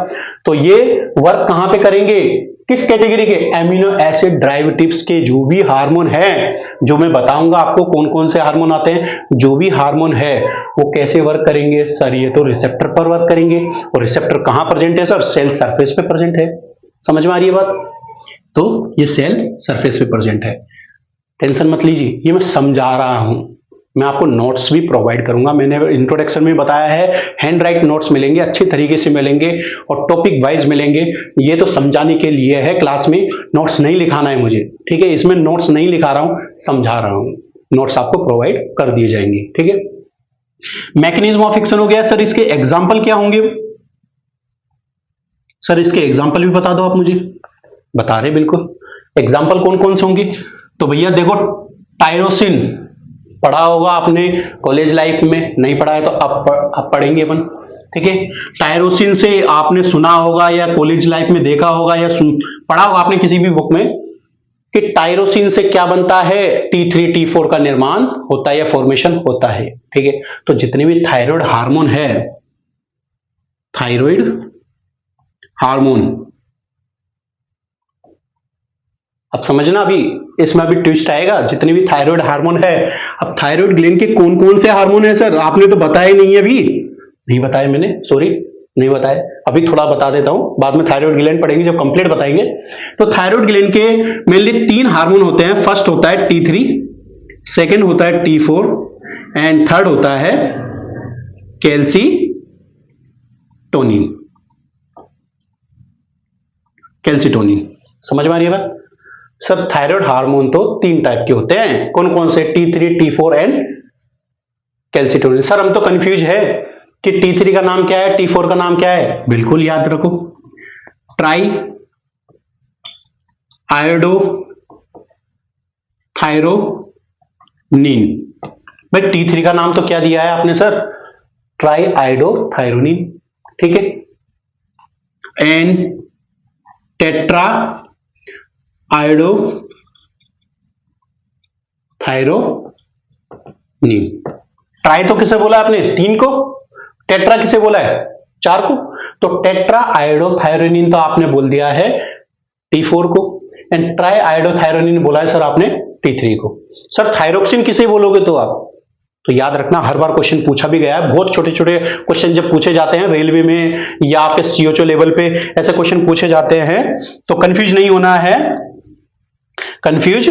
तो ये वर्क कहां पे करेंगे? किस कैटेगरी के? एमिनो एसिड डेरिवेटिव्स के जो भी हार्मोन है, जो मैं बताऊंगा आपको कौन कौन से हार्मोन आते हैं, जो भी हार्मोन है वो कैसे वर्क करेंगे सर? ये तो रिसेप्टर पर वर्क करेंगे। और रिसेप्टर कहां प्रेजेंट है सर? सेल सरफेस पे प्रेजेंट है। समझ में आ रही है बात? तो ये सेल सरफेस पे प्रेजेंट है, टेंशन मत लीजिए, ये मैं समझा रहा हूं। मैं आपको नोट्स भी प्रोवाइड करूंगा, मैंने इंट्रोडक्शन में बताया है। हैंड राइट नोट्स मिलेंगे, अच्छी तरीके से मिलेंगे और टॉपिक वाइज मिलेंगे। ये तो समझाने के लिए है, क्लास में नोट्स नहीं लिखाना है मुझे, ठीक है। इसमें नोट्स नहीं लिखा रहा हूं, समझा रहा हूं। नोट्स आपको प्रोवाइड कर दिए जाएंगे, ठीक है। मैकेनिज्म ऑफ एक्शन हो गया सर, इसके एग्जाम्पल क्या होंगे सर? इसके एग्जाम्पल भी बता दो आप मुझे। बता रहे बिल्कुल, एग्जाम्पल कौन कौन से होंगे? तो भैया देखो, टायरोसिन पढ़ा होगा आपने कॉलेज लाइफ में, नहीं पढ़ा है तो अब पढ़ेंगे अपन, ठीक है। टायरोसिन से आपने सुना होगा या कॉलेज लाइफ में देखा होगा या पढ़ा होगा आपने किसी भी बुक में कि टायरोसिन से क्या बनता है? T3 T4 का निर्माण होता है या फॉर्मेशन होता है, ठीक है। तो जितने भी थायराइड हार्मोन है, थायराइड हार्मोन, अब समझना, अभी इसमें अभी ट्विस्ट आएगा। जितने भी थायराइड हार्मोन है, अब थायराइड ग्लैंड के कौन कौन से हार्मोन है सर? आपने तो बताया नहीं है, अभी नहीं बताया मैंने, सॉरी नहीं बताया। अभी थोड़ा बता देता हूं, बाद में थायराइड ग्लैंड पढ़ेंगे जब कंप्लीट बताएंगे। तो थायराइड ग्लैंड के मेनली 3 हार्मोन होते हैं। फर्स्ट होता है T3, सेकेंड होता है T4 एंड थर्ड होता है कैल्सिटोनिन। समझ में आ रही है बात? सर थायराइड हार्मोन तो 3 टाइप के होते हैं, कौन कौन से? T3 T4 and calcitonin. Sir हम तो कंफ्यूज है कि T3 का नाम क्या है, T4 का नाम क्या है? बिल्कुल याद रखो, ट्राई आयोडो थायरोनिन। भाई T3 का नाम तो क्या दिया है आपने सर? ट्राई आयोडोथायरोनिन, ठीक है। And tetraiodothyronine. Tri तो किसे बोला आपने? 3 को। टेट्रा किसे बोला है? 4 को। तो टेट्रा आयोडोथायरोनिन तो आपने बोल दिया है T4 को, एंड ट्राई आयोडोथायरोनिन बोला है सर आपने T3 को। सर थायरोक्सिन किसे बोलोगे तो आप? तो याद रखना, हर बार क्वेश्चन पूछा भी गया है, बहुत छोटे छोटे क्वेश्चन जब पूछे जाते हैं रेलवे में या आपके सीओचओ लेवल पे ऐसे क्वेश्चन पूछे जाते हैं, तो कंफ्यूज नहीं होना है। कंफ्यूज,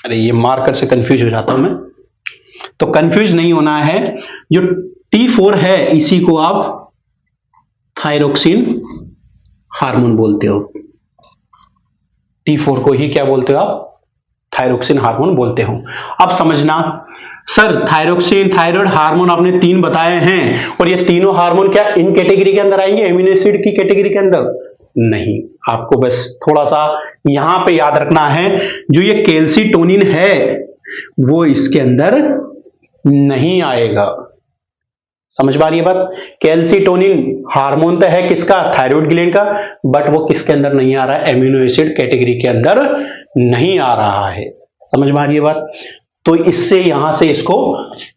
अरे ये मार्कर से कंफ्यूज हो जाता हूं मैं, तो कंफ्यूज नहीं होना है। जो T4 है इसी को आप थायरोक्सिन हार्मोन बोलते हो। T4 को ही क्या बोलते हो आप? थायरोक्सिन हार्मोन बोलते हो। अब समझना सर, थायरोक्सिन थायराइड हार्मोन आपने 3 बताए हैं, और ये तीनों हार्मोन क्या इन कैटेगरी के अंदर आएंगे, एमिनो एसिड की कैटेगरी के अंदर? नहीं। आपको बस थोड़ा सा यहां पे याद रखना है, जो ये कैल्सीटोनिन है वो इसके अंदर नहीं आएगा। समझ पा रही है बात? कैल्सीटोनिन हार्मोन तो है किसका? थायराइड ग्लैंड का, बट वो किसके अंदर नहीं आ रहा है? एमिनो एसिड कैटेगरी के अंदर नहीं आ रहा है। समझ में आ रही है बात? तो इससे यहां से इसको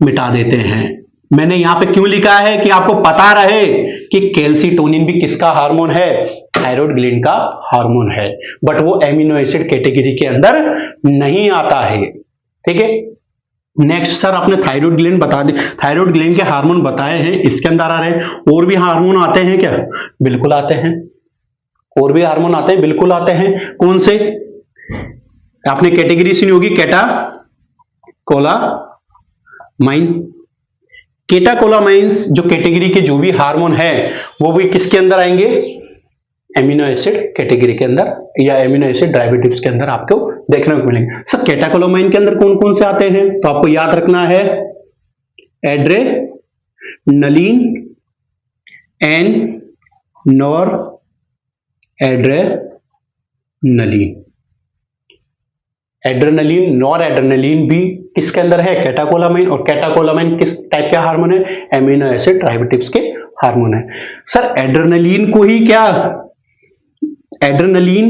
मिटा देते हैं। मैंने यहां पे क्यों लिखा है कि आपको पता रहे कि कैल्सीटोनिन भी किसका हार्मोन है? थायराइड ग्लैंड का हार्मोन है, बट वो एमिनो एसिड कैटेगरी के अंदर नहीं आता है। ठीक है। नेक्स्ट सर, आपने थायराइड ग्लैंड बता दी, थायराइड ग्लैंड के हार्मोन बताए हैं, इसके अंदर आ रहे हैं। और भी हार्मोन आते हैं क्या? बिल्कुल आते हैं। और भी हार्मोन आते हैं, बिल्कुल आते हैं। कौन से? आपने कैटेगरी सुनी होगी, कैटाकोलामाइन। कैटाकोलामाइंस जो कैटेगरी के जो भी हार्मोन है वो भी किसके अंदर आएंगे? एमिनो एसिड कैटेगरी के अंदर, या एमिनो एसिड डेरिवेटिव्स के अंदर आपको देखने को मिलेंगे। सर कैटाकोलामाइन के अंदर कौन कौन से आते हैं? तो आपको याद रखना है adrenaline and nor adrenaline. Adrenaline, nor adrenaline भी किसके अंदर है? कैटाकोलामाइन। और कैटाकोलामाइन किस टाइप के हार्मोन है? एमिनो एसिड डेरिवेटिव्स के हार्मोन है। सर एड्रेनलिन को ही क्या एड्रेनलिन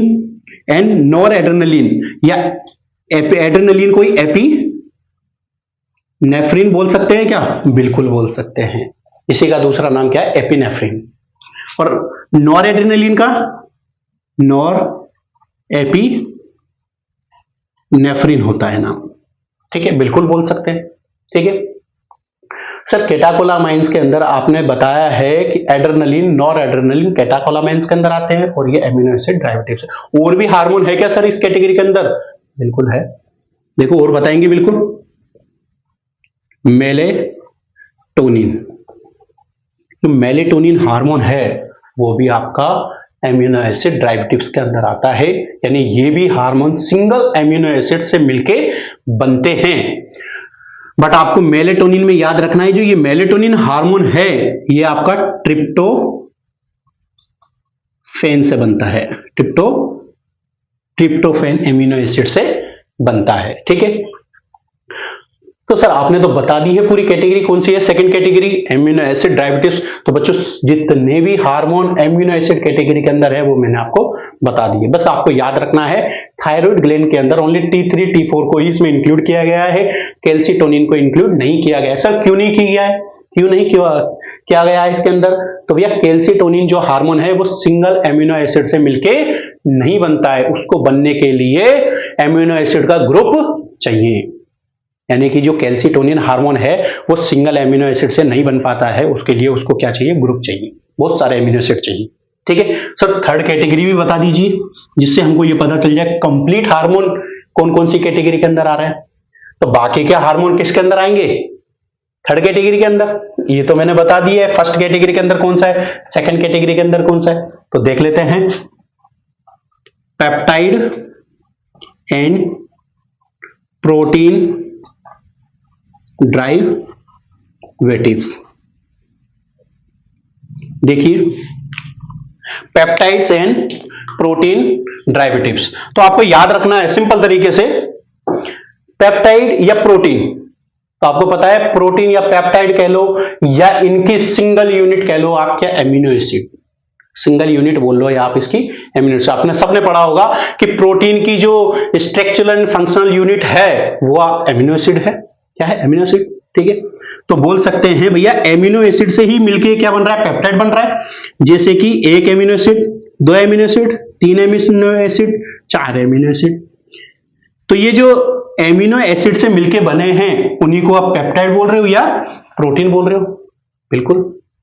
एंड नॉर एड्रेनलिन, या एड्रेनलिन को ही एपिनेफ्रिन बोल सकते हैं क्या? बिल्कुल बोल सकते हैं। इसी का दूसरा नाम क्या है? एपिनेफ्रिन। और नॉर एड्रेनलिन का नॉर एपिनेफ्रिन होता है नाम। ठीक है, बिल्कुल बोल सकते हैं। ठीक है सर, कैटाकोलामाइंस के अंदर आपने बताया है कि एड्रेनलिन, नॉर एड्रेनलिन कैटाकोलामाइंस के अंदर आते हैं, और ये एमिनो एसिड डेरिवेटिव्स। और भी हार्मोन है क्या सर इस कैटेगरी के अंदर? बिल्कुल है। देखो और बताएंगे बिल्कुल। मेलेटोनिन, जो मेलेटोनिन हार्मोन है वो भी आपका एमिनो एसिड डेरिवेटिव्स के अंदर आता है, यानी ये भी हार्मोन सिंगल एमिनो एसिड से मिलके बनते हैं। बट आपको मेलेटोनिन में याद रखना है, जो ये मेलेटोनिन हार्मोन है ये आपका ट्रिप्टोफेन से बनता है। ट्रिप्टोफेन एमिनो एसिड से बनता है। ठीक है। तो सर आपने तो बता दी है पूरी कैटेगरी कौन सी है। Second category amino acid derivatives. तो बच्चों जितने भी हार्मोन एमिनो एसिड कैटेगरी के अंदर है वो मैंने आपको बता दिए। बस आपको याद रखना है थायराइड ग्लैंड के अंदर ओनली T3 T4 को ही इसमें इंक्लूड किया गया है, कैल्सीटोनिन को इंक्लूड नहीं किया गया। सर क्यों नहीं किया है? क्यों नहीं किया गया है इसके अंदर? तो भैया कैल्सीटोनिन जो हार्मोन है वो सिंगल एमिनो एसिड से मिलके नहीं बनता है, उसको बनने के लिए एमिनो एसिड का ग्रुप चाहिए। यानी कि जो कैल्सीटोनिन हार्मोन है वो सिंगल एमिनो एसिड से नहीं बन पाता है, उसके लिए उसको क्या चाहिए? ग्रुप चाहिए, बहुत सारे एमिनो एसिड चाहिए। ठीक है सर, थर्ड कैटेगरी भी बता दीजिए जिससे हमको ये पता चल जाए कंप्लीट हार्मोन कौन कौन सी कैटेगरी के अंदर आ रहे हैं। तो बाकी क्या हार्मोन किसके अंदर आएंगे? थर्ड कैटेगरी के अंदर। ये तो मैंने बता दिया है फर्स्ट कैटेगरी के अंदर कौन सा है, सेकंड कैटेगरी के अंदर कौन सा है। तो देख लेते हैं। Peptide and protein derivatives. देखिए पेप्टाइड्स एंड प्रोटीन डेरिवेटिव्स। तो आपको याद रखना है सिंपल तरीके से, पेप्टाइड या प्रोटीन, तो आपको पता है प्रोटीन या पेप्टाइड कह लो या इनकी सिंगल यूनिट कह लो आप क्या, एमिनो एसिड, सिंगल यूनिट बोल लो या आप इसकी एमिनो एसिड। आपने सबने पढ़ा होगा कि प्रोटीन की जो स्ट्रक्चरल एंड फंक्शनल यूनिट है वो एमिनो एसिड है। क्या है? Amino acid. ठीक है, तो बोल सकते हैं भैया एमिनो एसिड से ही मिलके क्या बन रहा है, पेप्टाइड बन रहा है। जैसे कि एक एमिनो एसिड, दो एमिनो एसिड, तीन एमिनो एसिड, चार एमिनो एसिड। तो ये जो एमिनो एसिड से मिलके बने हैं उन्हीं को आप पेप्टाइड बोल रहे हो या प्रोटीन बोल रहे हो? बिल्कुल।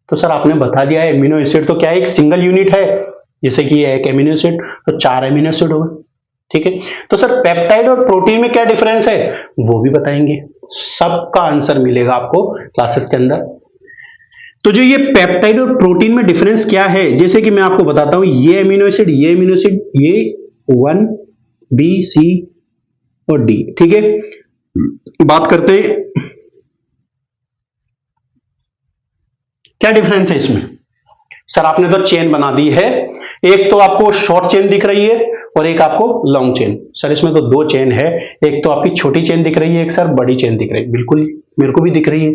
तो सर आपने बता दिया है एमिनो एसिड तो क्या एक सिंगल यूनिट है, जैसे कि एक एमिनो एसिड तो चार एमिनो एसिड हो गए। ठीक है, तो सर पेप्टाइड और प्रोटीन में क्या डिफरेंस है वो भी बताएंगे, सबका आंसर मिलेगा आपको क्लासेस के अंदर। तो जो ये पेप्टाइड और प्रोटीन में डिफरेंस क्या है, जैसे कि मैं आपको बताता हूं, ये एमिनो एसिड, ये एमिनो एसिड, ये 1 बी सी और डी। ठीक है, बात करते हैं क्या डिफरेंस है इसमें। सर आपने तो चेन बना दी है, एक तो आपको शॉर्ट चेन दिख रही है और एक आपको लॉन्ग चेन। सर इसमें तो दो चेन है, एक तो आपकी छोटी चेन दिख रही है, एक सर बड़ी चेन दिख रही है। बिल्कुल मेरे को भी दिख रही है।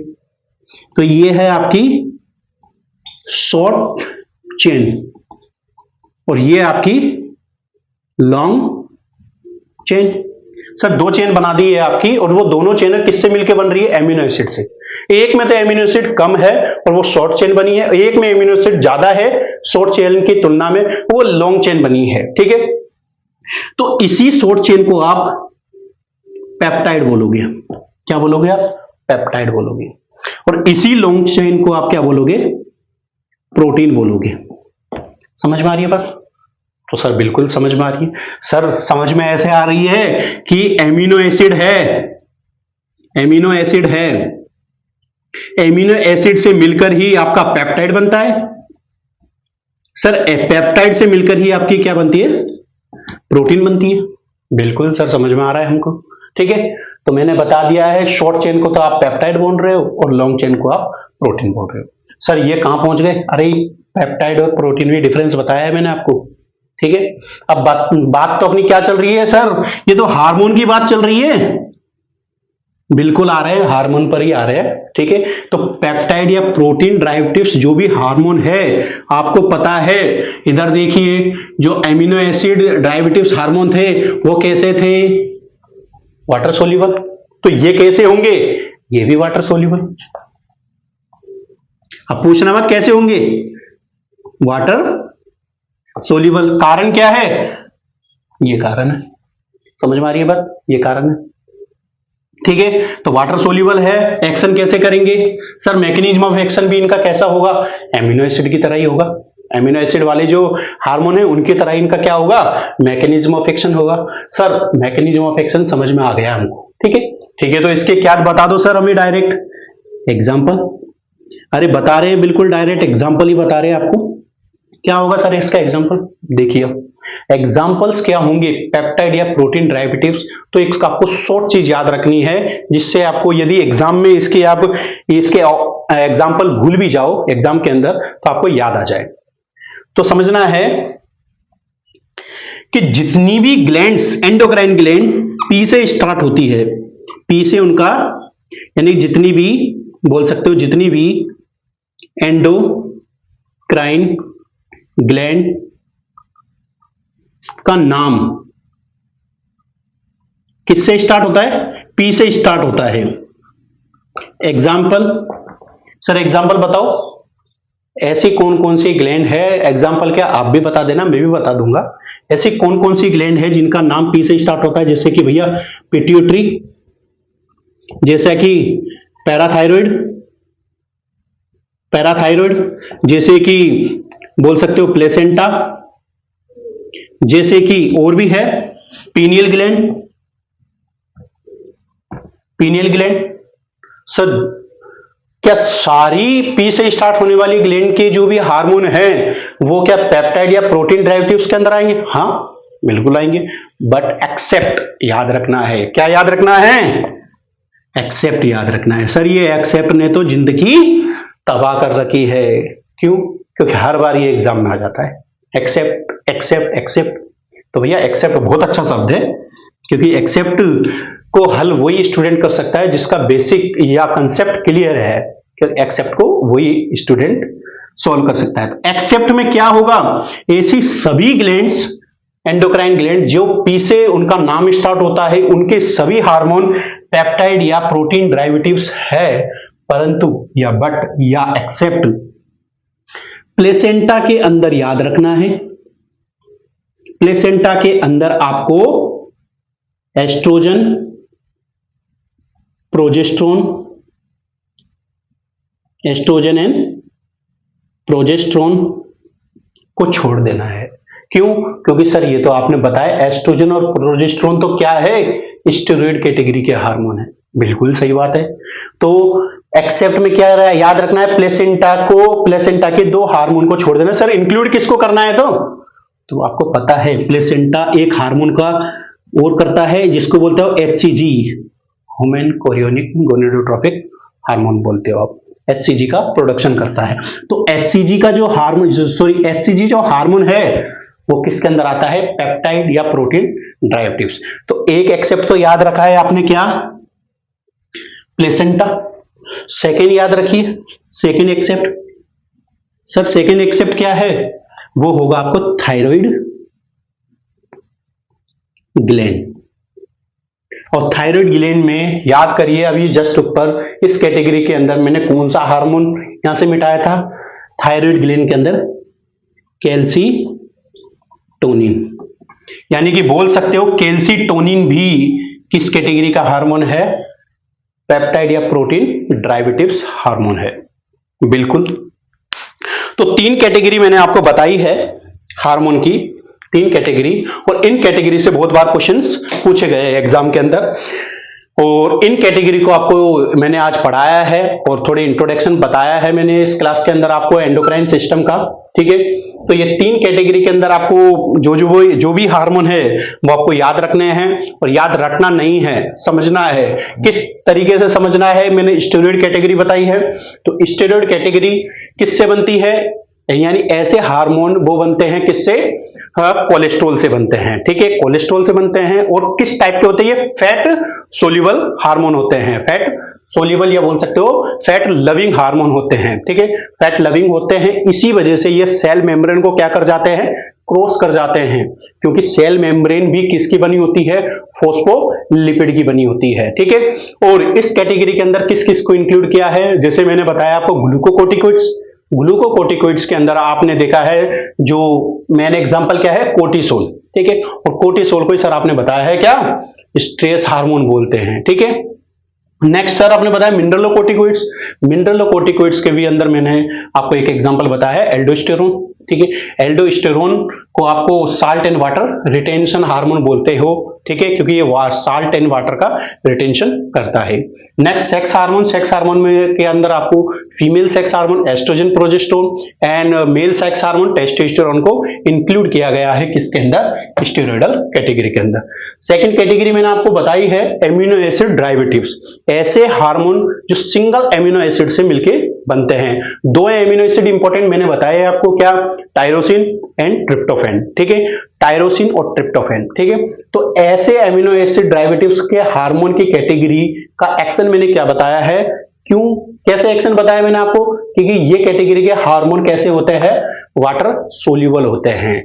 तो ये है आपकी शॉर्ट चेन और ये आपकी लॉन्ग चेन। सर दो चेन बना दी है आपकी और वो दोनों चेन किससे मिलकर बन रही है, एमिनो एसिड से। एक में तो एमिनो एसिड कम है और वो शॉर्ट चेन बनी है, एक में एमिनो एसिड ज्यादा है शॉर्ट चेन की तुलना में, वो लॉन्ग चेन बनी है। ठीक है, तो इसी शॉर्ट चेन को आप पेप्टाइड बोलोगे। क्या बोलोगे आप? पेप्टाइड बोलोगे। और इसी लॉन्ग चेन को आप क्या बोलोगे? प्रोटीन बोलोगे। समझ में आ रही है बात? तो सर बिल्कुल समझ में आ रही है। सर समझ में ऐसे आ रही है कि एमिनो एसिड है, एमिनो एसिड है, एमिनो एसिड से मिलकर ही आपका पेप्टाइड बनता है। सर पेप्टाइड से मिलकर ही आपकी क्या बनती है, प्रोटीन बनती है। बिल्कुल सर समझ में आ रहा है हमको। ठीक है, तो मैंने बता दिया है शॉर्ट चेन को तो आप पेप्टाइड बोल रहे हो और लॉन्ग चेन को आप प्रोटीन बोल रहे हो। सर ये कहां पहुंच गए? अरे पेप्टाइड और प्रोटीन में डिफरेंस बताया है मैंने आपको। ठीक है, अब बात तो अपनी क्या चल रही है सर, ये तो हार्मोन की बात चल रही है। बिल्कुल आ रहे हैं, हार्मोन पर ही आ रहे हैं। ठीक है, तो पेप्टाइड या प्रोटीन डेरिवेटिव्स जो भी हार्मोन है आपको पता है, इधर देखिए जो एमिनो एसिड डेरिवेटिव्स हार्मोन थे वो कैसे थे, वाटर सोल्यूबल। तो ये कैसे होंगे, ये भी वाटर सोल्यूबल। अब पूछना मत कैसे होंगे, वाटर सोल्यूबल। कारण क्या है, ये कारण है। समझ में आ रही है बात, ये कारण है। ठीक है, तो वाटर सोल्यूबल है। एक्शन कैसे करेंगे सर, मैकेनिज्म ऑफ एक्शन भी इनका कैसा होगा, एमिनो एसिड की तरह ही होगा। एमिनो एसिड वाले जो हार्मोन है उनकी तरह इनका क्या होगा, मैकेनिज्म ऑफ एक्शन होगा। सर मैकेनिज्म ऑफ एक्शन समझ में आ गया हमको। ठीक है, ठीक है, तो इसके क्या बता दो सर हमें, डायरेक्ट एग्जांपल। अरे बता रहे हैं, बिल्कुल डायरेक्ट एग्जांपल ही बता रहे हैं आपको। क्या होगा सर इसका एग्जांपल, देखिए एग्जांपल्स क्या होंगे पेप्टाइड या प्रोटीन डेरिवेटिव्स। तो एक आपको शॉर्ट चीज याद रखनी है जिससे आपको यदि एग्जाम में इसके एग्जांपल भूल भी जाओ एग्जाम के अंदर तो आपको याद आ जाए। तो समझना है कि जितनी भी ग्लैंड्स, एंडोक्राइन ग्लैंड पी से स्टार्ट होती है, पी से उनका यानी जितनी भी बोल सकते हो, जितनी भी एंडोक्राइन ग्लैंड का नाम किससे स्टार्ट होता है, पी से स्टार्ट होता है। एग्जाम्पल सर, एग्जाम्पल बताओ ऐसी कौन कौन सी ग्लैंड है, एग्जाम्पल क्या आप भी बता देना, मैं भी बता दूंगा। ऐसी कौन कौन सी ग्लैंड है जिनका नाम पी से स्टार्ट होता है, जैसे कि भैया पिट्यूटरी, जैसा कि पैराथायरॉइड, पैराथायरॉइड, जैसे कि बोल सकते हो प्लेसेंटा, जैसे कि और भी है pineal gland, pineal gland. Sir क्या सारी पी से स्टार्ट होने वाली ग्लैंड के जो भी हार्मोन हैं वो क्या पेप्टाइड या प्रोटीन डेरिवेटिव्स के अंदर आएंगे? हाँ बिल्कुल आएंगे, बट एक्सेप्ट याद रखना है। क्या याद रखना है, एक्सेप्ट याद रखना है। सर ये एक्सेप्ट ने तो जिंदगी तबाह कर रखी है। क्यों? क्योंकि हर बार ये एग्जाम में आ जाता है। Accept accept accept. तो भैया एक्सेप्ट बहुत अच्छा शब्द है, क्योंकि एक्सेप्ट को हल वही स्टूडेंट कर सकता है जिसका बेसिक या कंसेप्ट क्लियर है। एक्सेप्ट को वही स्टूडेंट सॉल्व कर सकता है। तो एक्सेप्ट में क्या होगा, ऐसी सभी ग्लैंड्स, एंडोक्राइन ग्लैंड जो पी से उनका नाम स्टार्ट होता है, उनके सभी हार्मोन पेप्टाइड या प्रोटीन डेरिवेटिव्स है, परंतु या बट या एक्सेप्ट प्लेसेंटा के अंदर याद रखना है, प्लेसेंटा के अंदर आपको estrogen, progesterone, estrogen and progesterone को छोड़ देना है। क्यों? क्योंकि सर ये तो आपने बताया एस्ट्रोजन और प्रोजेस्ट्रोन तो क्या है, स्टेरॉइड कैटेगरी के हार्मोन है। बिल्कुल सही बात है। तो एक्सेप्ट में क्या रहा है, याद रखना है प्लेसेंटा को, प्लेसेंटा के दो हार्मोन को छोड़ देना। सर इंक्लूड किसको करना है? तो आपको पता है प्लेसेंटा एक हार्मोन का और करता है जिसको बोलते हो HCG, human chorionic gonadotropic hormone बोलते हो आप। HCG का प्रोडक्शन करता है। तो HCG का जो हार्मोन, HCG जो हार्मोन है वो किसके अंदर आता है, पेप्टाइड या प्रोटीन डेरिवेटिव्स। तो एक एक्सेप्ट तो याद रखा है आपने, क्या, प्लेसेंटा। सेकेंड याद रखिए, second except, sir second except क्या है, वो होगा आपको थायराइड ग्लैंड। और थायराइड ग्लैंड में याद करिए, अभी जस्ट ऊपर इस कैटेगरी के अंदर मैंने कौन सा हार्मोन यहां से मिटाया था, थायराइड ग्लैंड के अंदर कैल्सीटोनिन, यानी कि बोल सकते हो कैल्सीटोनिन भी किस कैटेगरी का हार्मोन है, पेप्टाइड या प्रोटीन डेरिवेटिव्स हार्मोन है। बिल्कुल। तो तीन कैटेगरी मैंने आपको बताई है हार्मोन की, तीन कैटेगरी, और इन कैटेगरी से बहुत बार क्वेश्चंस पूछे गए एग्जाम के अंदर, और इन कैटेगरी को आपको मैंने आज पढ़ाया है और थोड़ी इंट्रोडक्शन बताया है मैंने इस क्लास के अंदर आपको एंडोक्राइन सिस्टम का। ठीक है, तो ये तीन कैटेगरी के अंदर आपको जो भी हार्मोन है वो आपको याद रखने हैं, और याद रखना नहीं है, समझना है। किस तरीके से समझना है, मैंने स्टेरॉइड कैटेगरी बताई है। तो स्टेरॉइड कैटेगरी किससे बनती है, यानी ऐसे हार्मोन वो बनते हैं किससे, कोलेस्ट्रॉल से बनते हैं। ठीक है, कोलेस्ट्रॉल से बनते हैं, और किस टाइप के होते हैं, ये फैट सोल्यूबल हार्मोन होते हैं, फैट सोल्यूबल या बोल सकते हो फैट लविंग हार्मोन होते हैं। ठीक है, फैट लविंग होते हैं, इसी वजह से ये सेल मेम्ब्रेन को क्या कर जाते हैं, क्रॉस कर जाते हैं, क्योंकि सेल मेम्ब्रेन भी किसकी बनी होती है, फॉस्फोलिपिड की बनी होती है। ठीक है, और इस कैटेगरी के अंदर किस किस को इंक्लूड किया है, जैसे मैंने बताया आपको ग्लूकोकोर्टिकोइड्स, ग्लूकोकोर्टिकोइड्स के अंदर आपने देखा है जो मेन एग्जांपल क्या है, कोर्टिसोल। ठीक है, और कोर्टिसोल को सर आपने बताया है क्या, स्ट्रेस हार्मोन बोलते हैं। ठीक है, नेक्स्ट सर आपने बताया मिनरलोकोर्टिकोइड्स, मिनरलोकोर्टिकोइड्स के भी अंदर मैंने आपको एक एग्जांपल बताया है एल्डोस्टेरोन। ठीक है, एल्डोस्टेरोन को आपको salt and water retention hormone बोलते हो। ठीक है, क्योंकि ये साल्ट एंड वाटर का रिटेंशन करता है। Next sex hormone, sex hormone में के अंदर आपको female sex hormone oestrogen progesterone and male sex hormone testosterone को इंक्लूड किया गया है किसके अंदर, स्टेरॉयडल कैटेगरी के अंदर। सेकंड कैटेगरी मैंने आपको बताई है एमिनो एसिड डेरिवेटिव्स, ऐसे हार्मोन जो सिंगल एमिनो एसिड से मिलके बनते हैं। दो एमिनो एसिड इंपॉर्टेंट मैंने बताया है आपको, क्या, टायरोसिन एंड ट्रिप्टोफैन। ठीक है, टायरोसिन और ट्रिप्टोफैन। ठीक है, तो ऐसे एमिनो एसिड डेरिवेटिव्स के हार्मोन की कैटेगरी का एक्शन मैंने क्या बताया है, क्यों, कैसे एक्शन बताया मैंने आपको, क्योंकि ये कैटेगरी के हार्मोन कैसे होते हैं, वाटर सोल्यूबल होते हैं।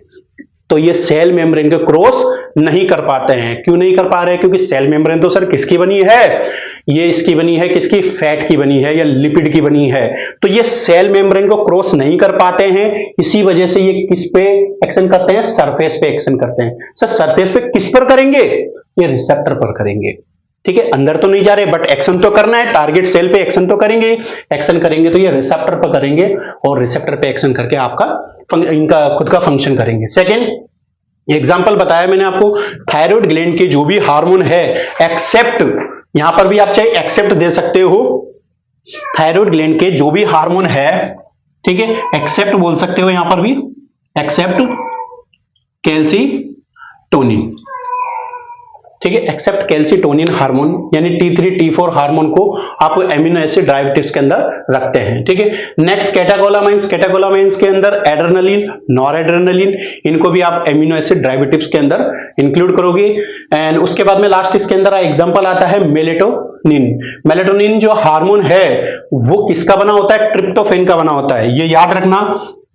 तो ये सेल मेम्ब्रेन के क्रॉस नहीं कर पाते हैं। क्यों नहीं कर पा रहे हैं, क्योंकि सेल मेम्ब्रेन तो सर किसकी बनी है, ये इसकी बनी है, किसकी, फैट की बनी है या लिपिड की बनी है। तो ये सेल मेम्ब्रेन को क्रॉस नहीं कर पाते हैं, इसी वजह से ये किस पे एक्शन करते हैं, सरफेस पे एक्शन करते हैं। सर सरफेस पे किस पर करेंगे, ये रिसेप्टर पर करेंगे। ठीक है, अंदर तो नहीं जा रहे बट एक्शन तो करना है, टारगेट सेल पे एक्शन तो करेंगे। एक्शन करेंगे तो ये रिसेप्टर पर करेंगे, और रिसेप्टर पे एक्शन करके आपका इनका खुद का फंक्शन करेंगे। सेकेंड एग्जाम्पल बताया मैंने आपको, थायराइड ग्लैंड के जो भी हार्मोन है एक्सेप्ट, यहां पर भी आप चाहे एक्सेप्ट दे सकते हो, थायराइड ग्लैंड के जो भी हार्मोन है, ठीक है, एक्सेप्ट बोल सकते हो यहां पर भी, एक्सेप्ट कैल्सीटोनिन। ठीक है, एक्सेप्ट कैल्सिटोनिन हार्मोन, यानी T3 T4 हार्मोन को आप एमिनो एसिड डेरिवेटिव्स के अंदर रखते हैं। ठीक है, नेक्स्ट कैटेकोलामाइंस, कैटेकोलामाइंस के अंदर एड्रेनलिन, नॉरएड्रेनलिन, इनको भी आप एमिनो एसिड डेरिवेटिव्स के अंदर इंक्लूड करोगे। एंड उसके बाद में लास्ट इसके अंदर एग्जांपल आता है मेलेटोनिन। मेलेटोनिन जो हार्मोन है वो किसका बना होता है? ट्रिप्टोफैन का बना होता है। ये याद रखना,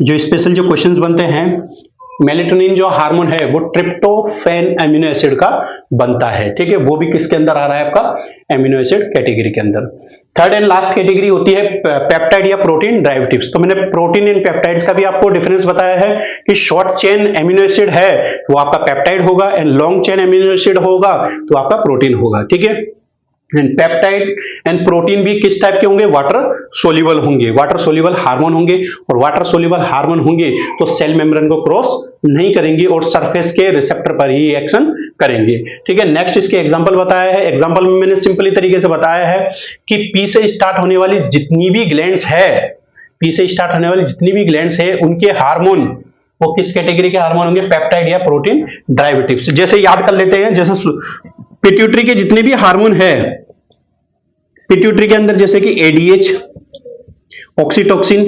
जो स्पेशल जो क्वेश्चंस बनते हैं, मेलेटोनिन जो हार्मोन है वो ट्रिप्टोफैन एमिनो एसिड का बनता है। ठीक है, वो भी किसके अंदर आ रहा है? आपका एमिनो एसिड कैटेगरी के अंदर। थर्ड एंड लास्ट कैटेगरी होती है पेप्टाइड या प्रोटीन डेरिवेटिव्स। तो मैंने प्रोटीन एंड पेप्टाइड्स का भी आपको डिफरेंस बताया है कि शॉर्ट चेन एमिनो एसिड है वो आपका पेप्टाइड होगा, and long chain amino acid होगा तो आपका प्रोटीन होगा। ठीक है, एंड पेप्टाइड एंड प्रोटीन भी किस टाइप के होंगे? वाटर सोल्यूबल होंगे, वाटर सोल्यूबल हार्मोन होंगे, और वाटर सोल्यूबल हार्मोन होंगे तो सेल मेम्ब्रेन को क्रॉस नहीं करेंगे और सरफेस के रिसेप्टर पर ही एक्शन करेंगे। ठीक है, नेक्स्ट इसके एग्जांपल बताया है। एग्जांपल में मैंने सिंपली तरीके से बताया है कि पी से स्टार्ट होने वाली जितनी भी ग्लैंड्स है, पी से स्टार्ट होने वाली जितनी भी ग्लैंड्स है उनके हार्मोन वो किस कैटेगरी के हार्मोन होंगे? पेप्टाइड या प्रोटीन डेरिवेटिव्स। जैसे याद कर लेते हैं, जैसे पिट्यूटरी के जितने भी हार्मोन है, पिट्यूटरी के अंदर जैसे कि एडीएच, ऑक्सीटोसिन,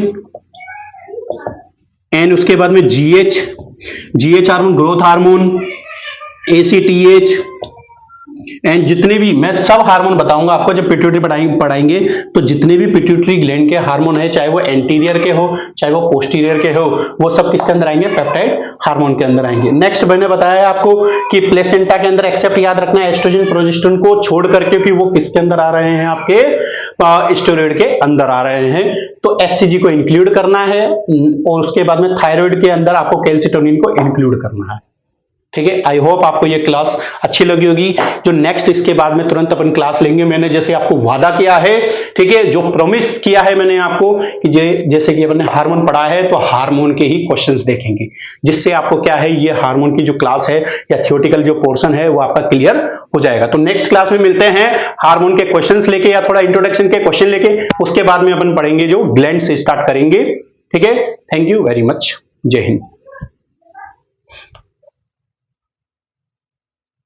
एंड उसके बाद में GH, GH hormone growth hormone, ACTH, and जितने भी मैं सब हार्मोन बताऊंगा आपको जब पिट्यूटरी पढ़ाएंगे तो जितने भी पिट्यूटरी ग्लैंड के हार्मोन है, चाहे वो एंटीरियर के हो चाहे वो पोस्टीरियर के हो, वो सब किसके अंदर आएंगे? पेप्टाइड हार्मोन के अंदर आएंगे। नेक्स्ट मैंने बताया आपको कि प्लेसेंटा के अंदर एक्सेप्ट याद रखना है एस्ट्रोजन प्रोजेस्टेरोन को छोड़ करके, क्योंकि वो किसके अंदर आ रहे हैं? आपके स्टेरॉइड के अंदर आ रहे हैं, तो एचसीजी को इंक्लूड करना है, और उसके बाद में थायराइड के अंदर आपको कैल्सिटोनिन को इंक्लूड करना है। ठीक है, आई होप आपको ये क्लास अच्छी लगी होगी। जो नेक्स्ट इसके बाद में तुरंत अपन क्लास लेंगे, मैंने जैसे आपको वादा किया है, ठीक है, जो प्रॉमिस किया है मैंने आपको कि जैसे कि अपन ने हार्मोन पढ़ा है तो हार्मोन के ही क्वेश्चंस देखेंगे, जिससे आपको क्या है, ये हार्मोन की जो क्लास है या थियोरेटिकल जो पोर्शन है वो आपका क्लियर हो जाएगा। तो नेक्स्ट क्लास में मिलते हैं हार्मोन के क्वेश्चंस लेके या थोड़ा इंट्रोडक्शन के क्वेश्चन लेके, उसके बाद में अपन पढ़ेंगे जो ग्लैंड से स्टार्ट करेंगे। ठीक है, थैंक यू वेरी मच, जय हिंद।